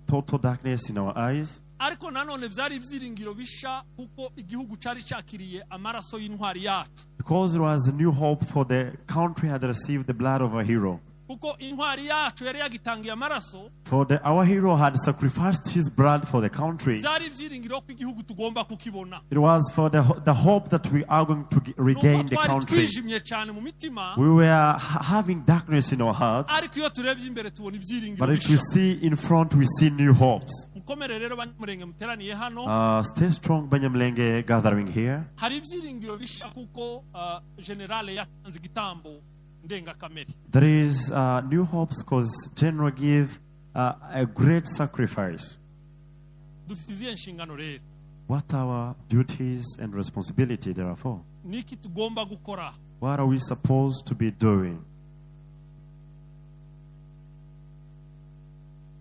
total darkness in our eyes. ariko nanone byari ibyiringiro bisha kuko igihugu cyari cyakiriye amaraso y'intwari yacu, Because it was a new hope for the country had received the blood of a hero. kuko intwari yacu yari yagitangiye amaraso. For our hero had sacrificed his blood for the country. Byari ibyiringiro ko igihugu tugomba kukibona. It was for the hope that we are going to regain the country. Twijimye cyane mu mitima, We were having darkness in our hearts, ariko iyo turebye imbere tubona ibyiringiro but if we bisha. see in front, we see new hopes. Mukomere rero banyamurenge muteraniye hano, Stay strong, Banyamulenge, gathering here. hari ibyiringiro bisha kuko generale yatanze igitambo ndengakamere. There is new hopes because General gave a great sacrifice. Dufite izihe nshingano rero? What are our duties and responsibility therefore? Niki tugomba gukora? What are we supposed to be doing?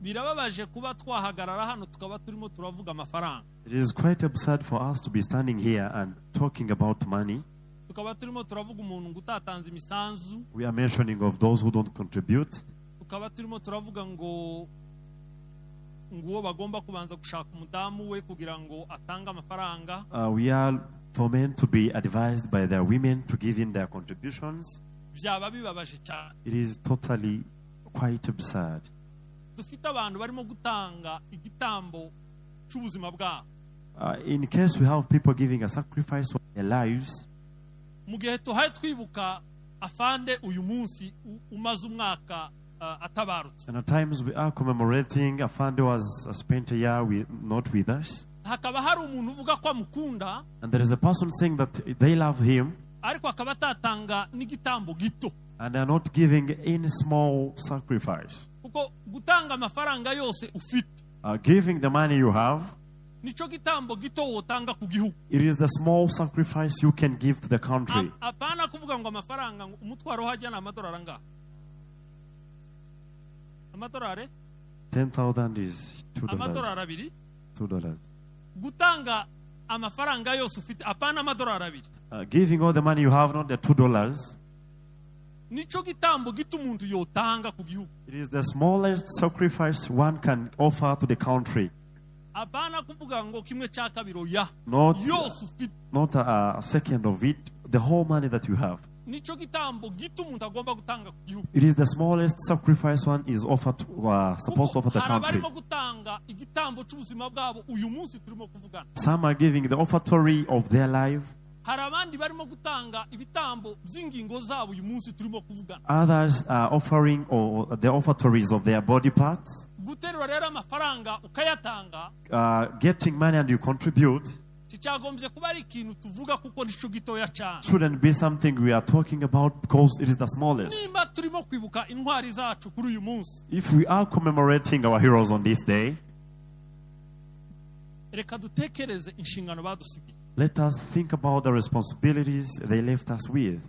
Birababaje kuba twahagarara hano tukaba turimo turavuga amafaranga, It is quite absurd for us to be standing here and talking about money. tukaba turimo turavuga umuntu ngo utatanze imisanzu, We are mentioning of those who don't contribute. tukaba turimo turavuga ngo uwo bagomba kubanza gushaka umudamu we kugira ngo atange amafaranga. We are for men to be advised by their women to give in their contributions. Byaba bibabaje cyane. It is totally quite absurd. Dufite abantu barimo gutanga igitambo cy'ubuzima bwabo. In case we have people giving a sacrifice of their lives, mu gihe tuhaye twibuka afande uyu munsi umaze umwaka atabarutse, and at times we are commemorating Afande was spent a year not with us, hakaba hari umuntu uvuga ko amukunda, and there is a person saying that they love him, ariko akaba atatanga n'igitambo gito, and they are not giving any small sacrifice. kuko gutanga amafaranga yose ufite, Giving the money you have, nico gitambo gito wotanga ku gihugu. it is the small sacrifice you can give to the country. Apana kuvuga ngo amafaranga umutwaro hajya na amadolari anga. Amadolari 10,000 is amadolari abiri. $2. Gutanga amafaranga yose ufite, apana amadolari abiri. Giving all the money you have, not the $2. Nico gitambo gito umuntu yotanga ku gihugu. It is the smallest sacrifice one can offer to the country. Apana kuvuga ngo kimwe cya kabiri oya. Not Yose ufite. Not a second of it, the whole money that you have. Nico gitambo gito umuntu agomba gutanga ku gihugu. It is the smallest sacrifice one is offered, supposed to offer the country. Harabarimo gutanga igitambo cy'ubuzima bwabo uyu munsi turimo kuvugana. Some are giving the offertory of their life. Hari abandi barimo gutanga ibitambo by'ingingo zabo uyu munsi turimo kuvugana. Others are offering the offertories of their body parts. Guterura rero amafaranga ukayatanga, Getting money and you contribute cyagombye kuba ari ikintu tuvuga kuko nico gitoya cyane. shouldn't be something we are talking about because it is the smallest. Nimba turimo kwibuka intwari zacu kuri uyu munsi, If we are commemorating our heroes on this day, reka dutekereze inshingano badusigiye. let us think about the responsibilities they left us with.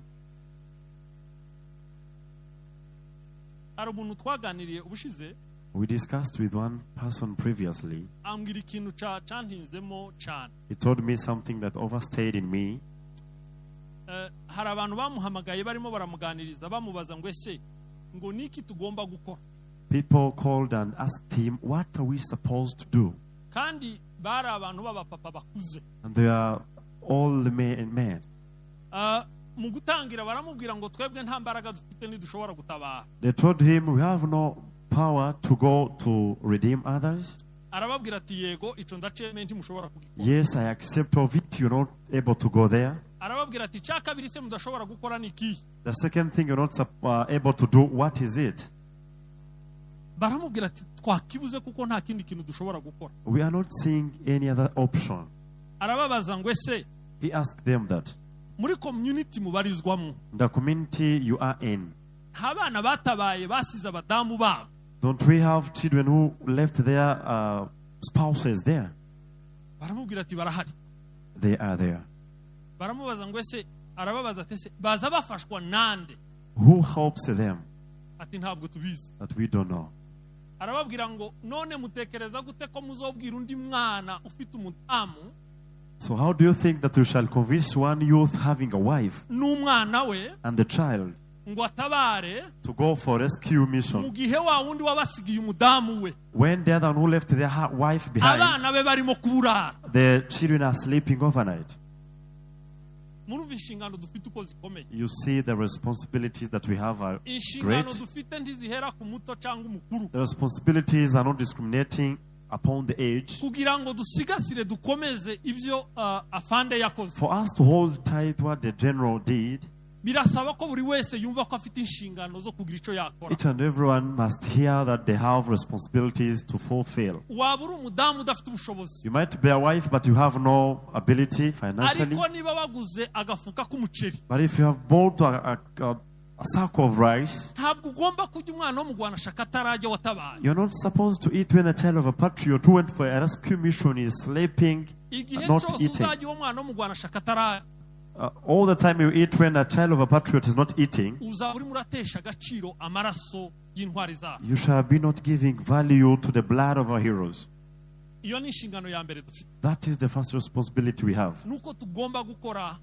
Hari umuntu twaganiriye ubushize, We discussed with one person previously. ambwira ikintu cyantinzemo cyane. He told me something that overstayed in me. Hari abantu bamuhamagaye barimo baramuganiriza bamubaza ngo ese ngo niki tugomba gukora. People called and asked him, what are we supposed to do? Kandi bari abantu b'abapapa bakuze. And they are all the men. Mu gutangira baramubwira ngo twebwe nta mbaraga dufite ntidushobora gutabara. They told him, we have no power to go to redeem others. Arababwira ati yego ico ndaceme ntimushobora kugikora. Yes, I accept of it. You're not able to go there. Arababwira ati cya kabiri se mudashobora gukora niki. The second thing you're not able to do, what is it? Baramubwira ati twakibuze kuko nta kindi kintu dushobora gukora. We are not seeing any other option. Arababaza ngo ese He asked them that. muri community mubarizwamo, the community you are in, abana batabaye basize abadamu babo. don't we have children who left their spouses there? Baramubwira ati barahari. They are there. Baramubaza ngo ese arababaza ati ese baza bafashwa nande? Who helps them? Ati ntabwo tubizi. That we don't know. Arababwira ngo none mutekereza gute ko muzobwira undi mwana ufite umudamu? So how do you think that you shall convince one youth having a wife n'umwana we and the child ngo atabare to go for rescue mission mu gihe wa wundi wabasigiye umudamu we, when the other one who left their wife behind, abana be barimo kuburara? the children are sleeping overnight? Murumva inshingano dufite uko zikomeye. You see, the responsibilities that we have are Inshingano great. dufite ntizihera ku muto cyangwa umukuru, The responsibilities are not discriminating upon the age. kugira ngo dusigasire dukomeze ibyo afande yakoze. For us to hold tight what the general did, Birasaba ko buri wese yumva ko afite inshingano zo kugira icyo yakora. each and everyone must hear that they have responsibilities to fulfill. Waba uri umudamu udafite ubushobozi, You might be a wife, but you have no ability financially. ariko niba waguze agafuka k'umuceri, But if you have bought a sack of rice, ntabwo ugomba kujya umwana wo mu Rwanashaka atarajya watabaye. you're not supposed to eat when a child of a patriot who went for a rescue mission is sleeping Igihe and not cyose eating. uzajya uwo mwana wo mu Rwanashaka atarajya, All the time you eat when a child of a patriot is not eating, uzaba urimo uratesha agaciro amaraso y'intwari zabo. you shall be not giving value to the blood of our heroes. Iyo ni inshingano ya mbere dufite, That is the first responsibility we have. nuko tugomba gukora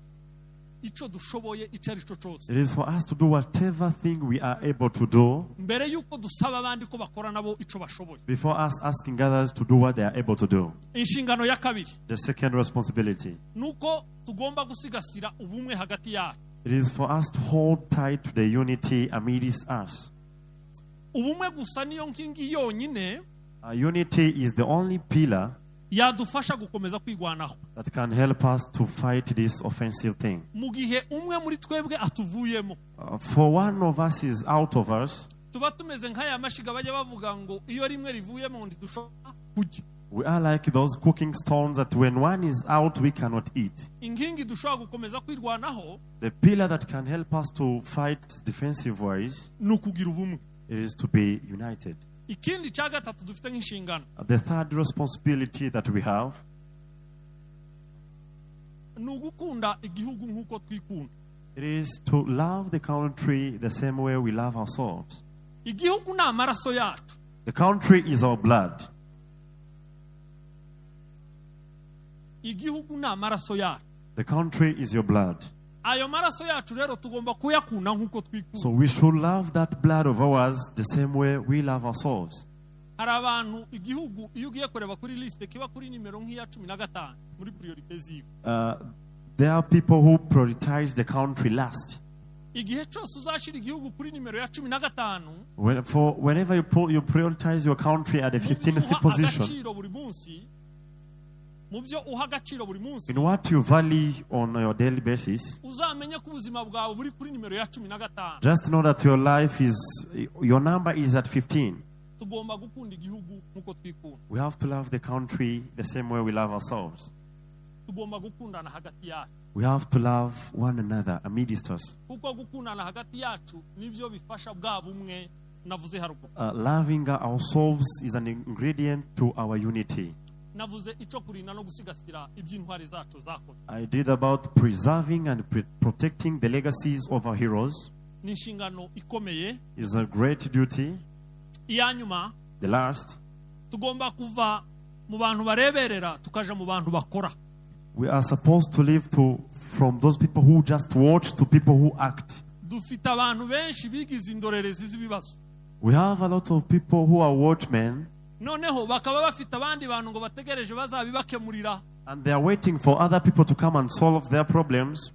icyo dushoboye icyo ari cyo cyose, It is for us to do whatever thing we are able to do mbere y'uko dusaba abandi ko bakora nabo icyo bashoboye. before us asking others to do what they are able to do. Inshingano ya kabiri The second responsibility, nuko tugomba gusigasira ubumwe hagati yacu. it is for us to hold tight to the unity amidst us. Ubumwe gusa niyo nkingi yonyine Unity is the only pillar yadufasha gukomeza kwigwanaho that can help us to fight this offensive thing. mu gihe umwe muri twebwe atuvuyemo. For one of us is out of us, Tuba tumeze nk'aya mashiga bajya bavuga ngo iyo rimwe rivuyemo ntidushobora kurya. we are like those cooking stones that when one is out, we cannot eat. Inkingi dushobora gukomeza kwirwanaho The pillar that can help us to fight defensive wise, ni ukugira ubumwe. it is to be united. Ikindi cya gatatu dufite nk'inshingano The third responsibility that we have, ni ugukunda igihugu nk'uko twikunda. it is to love the country the same way we love ourselves. Igihugu ni amaraso yacu. The country is our blood. Igihugu ni amaraso yacu. The country is your blood. Ayo maraso yacu rero tugomba kuyakunda nk'uko twikunda. So we should love that blood of ours the same way we love ourselves. Hari abantu igihugu iyo ugiye kureba kuri liste kiba kuri nimero nk'iya 15 muri priorite ziwe. There are people who prioritize the country last. Igihe cyose uzashira igihugu kuri nimero ya 15, Whenever you prioritize your country at the 15th position, mu byo uha agaciro buri munsi, in what you value on your daily basis, uzamenye ko ubuzima bwawe buri kuri nimero ya 15. just know that your number is at 15. Tugomba gukunda igihugu nk'uko twikunda. We have to love the country the same way we love ourselves. Tugomba gukundana hagati yacu. We have to love one another amidst us. Kuko gukundana hagati yacu nivyo bifasha bwa bumwe navuze haruguru. Loving ourselves is an ingredient to our unity. Navuze ico kurinda no gusigasira iby'intwari zacu zakoze. I did about preserving and protecting the legacies of our heroes. Ni inshingano ikomeye. Is a great duty. Iyanyuma, the last, tugomba kuva mu bantu bareberera tukaja mu bantu bakora. We are supposed to live from those people who just watch to people who act. Dufite abantu benshi bigize indorerezi z'ibibazo. We have a lot of people who are watchmen. Noneho bakaba bafite abandi bantu ngo bategereje bazabibakemurira. And they are waiting for other people to come and solve their problems.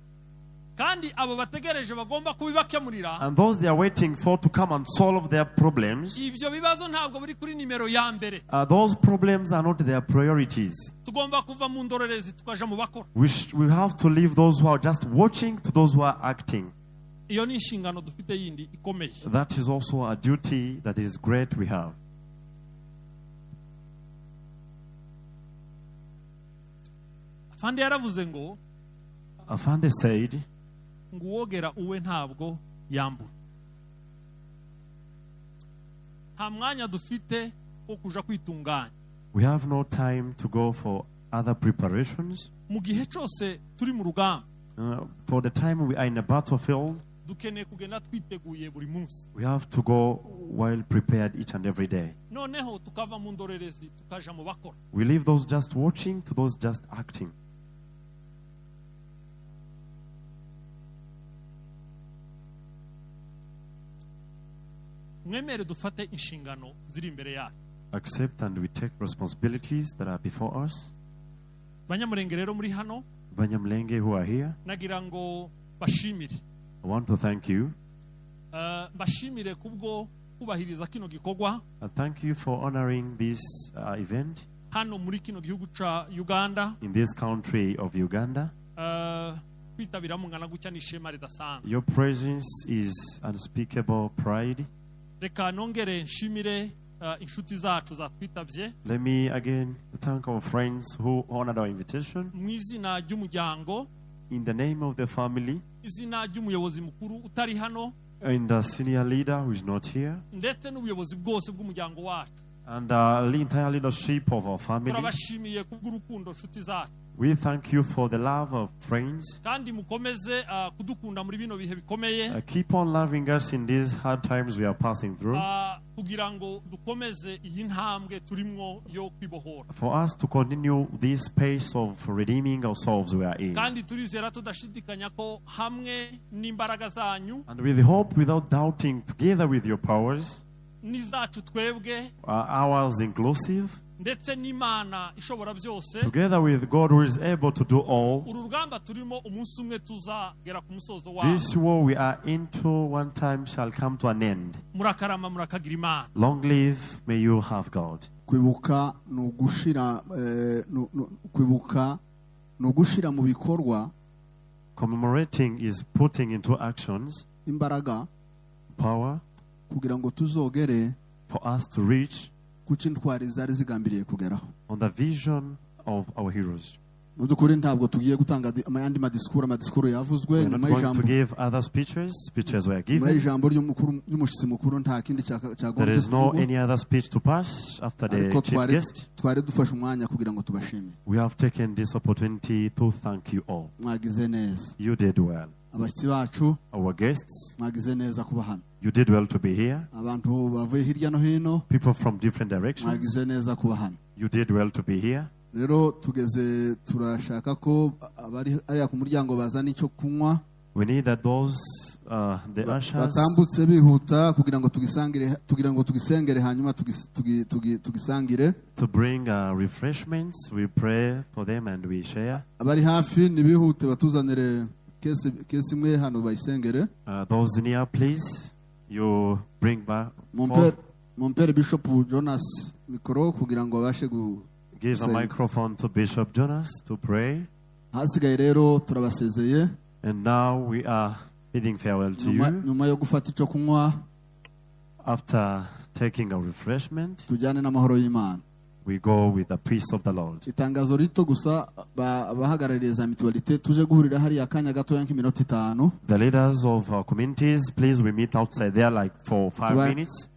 Kandi abo bategereje bagomba kubibakemurira. And those they are waiting for to come and solve their problems, Ibyo bibazo ntabwo biri kuri nimero ya mbere. Those problems are not their priorities. Tugomba kuva mu ndorerezi tukaja mu bakora. We have to leave those who are just watching to those who are acting. Iyo ni inshingano dufite yindi ikomeye. That is also a duty that is great we have. Afande yaravuze ngo Afande said, nguwogera uwe ntabwo yambura. Nta mwanya dufite wo kuja kwitunganya. We have no time to go for other preparations. Mu gihe cyose turi mu rugamba, for the time we are in a battlefield, dukeneye kugenda twiteguye buri munsi. we have to go well prepared each and every day. Noneho tukava mu ndorerezi tukaja mu bakora. We leave those just watching to those just acting. Mwemere dufate inshingano ziri imbere yacu. Accept and we take responsibilities that are before us. Banyamurenge rero muri hano, Banyamulenge who are here, nagira ngo bashimire. I want to thank you. Bashimire kubwo kubahiriza kino gikorwa. Thank you for honoring this event Hano muri kino gihugu ca Uganda. in this country of Uganda. Kwitabira mungana gutya ni ishema ridasanzwe. Your presence is unspeakable pride. Reka nongere nshimire inshuti zacu zatwitabye. Let me again thank our friends who honored our invitation. Mu izina ry'umuryango, In the name of the family, izina ry'umuyobozi mukuru utari hano, and the senior leader who is not here, ndetse n'ubuyobozi bwose bw'umuryango wacu. and the entire leadership of our family, Turabashimiye kubw'urukundo nshuti zacu. we thank you for the love of friends. Kandi mukomeze kudukunda muri bino bihe bikomeye. Keep on loving us in these hard times we are passing through. Kugira ngo dukomeze iyi ntambwe turimwo yo kwibohora. For us to continue this pace of redeeming ourselves we are in. Kandi turizera tudashidikanya ko hamwe n'imbaraga zanyu, And with hope, without doubting, together with your powers, n'izacu twebwe, ours inclusive, ndetse n'Imana ishobora byose, together with God who is able to do all, uru rugamba turimo umunsi umwe tuzagera ku musozo this wawo. war we are into one time shall come to an end. Murakarama, murakagira Imana. Long live, may you have God. kwibuka no gushira mu bikorwa. Commemorating is putting into actions imbaraga power kugira ngo tuzogere for us to reach kuki intwari zari zigambiriye kugeraho. on the vision of our heroes. Nudukuri ntabwo tugiye gutanga ayandi madiskuru yavuzwe We're not nyuma going to y'ijambo. give other speeches were Nyuma given. y'ijambo ry'umushyitsi mukuru nta kindi There cyagombye is no kuvugwa. any other speech to pass after the Ariko chief guest. twari dufashe umwanya kugira ngo tubashimire. We have taken this opportunity to thank you all. Mwagize neza. You did well. Abashyitsi bacu Our guests, mwagize neza kuba hano. you did well to be here. Abantu bavuye hirya no hino People from different directions, mwagize neza kuba hano. you did well to be here. Rero tugeze turashaka ko abari ariya ku muryango bazana icyo kunywa. We need that those, the ushers, batambutse bihuta kugira ngo tugisengere hanyuma tugisangire. to bring refreshments. We pray for them and we share. Abari hafi nibihute batuzanire kesi imwe hano bayisengere. Those near, please, you bring back. Mompere Bishop Jonas mikoro kugira ngo abashe Give a microphone to Bishop Jonas to pray. hasigaye rero turabasezeye. And now we are bidding farewell to you. Nyuma yo gufata icyo kunywa After taking a refreshment, tujyane n'amahoro y'Imana. we go with the peace of the Lord. Itangazo rito gusa abahagarariye za mutualite tuje guhurira hariya akanya gatoya nk'iminota 5. The leaders of our communities, please, we meet outside there like for 5 minutes.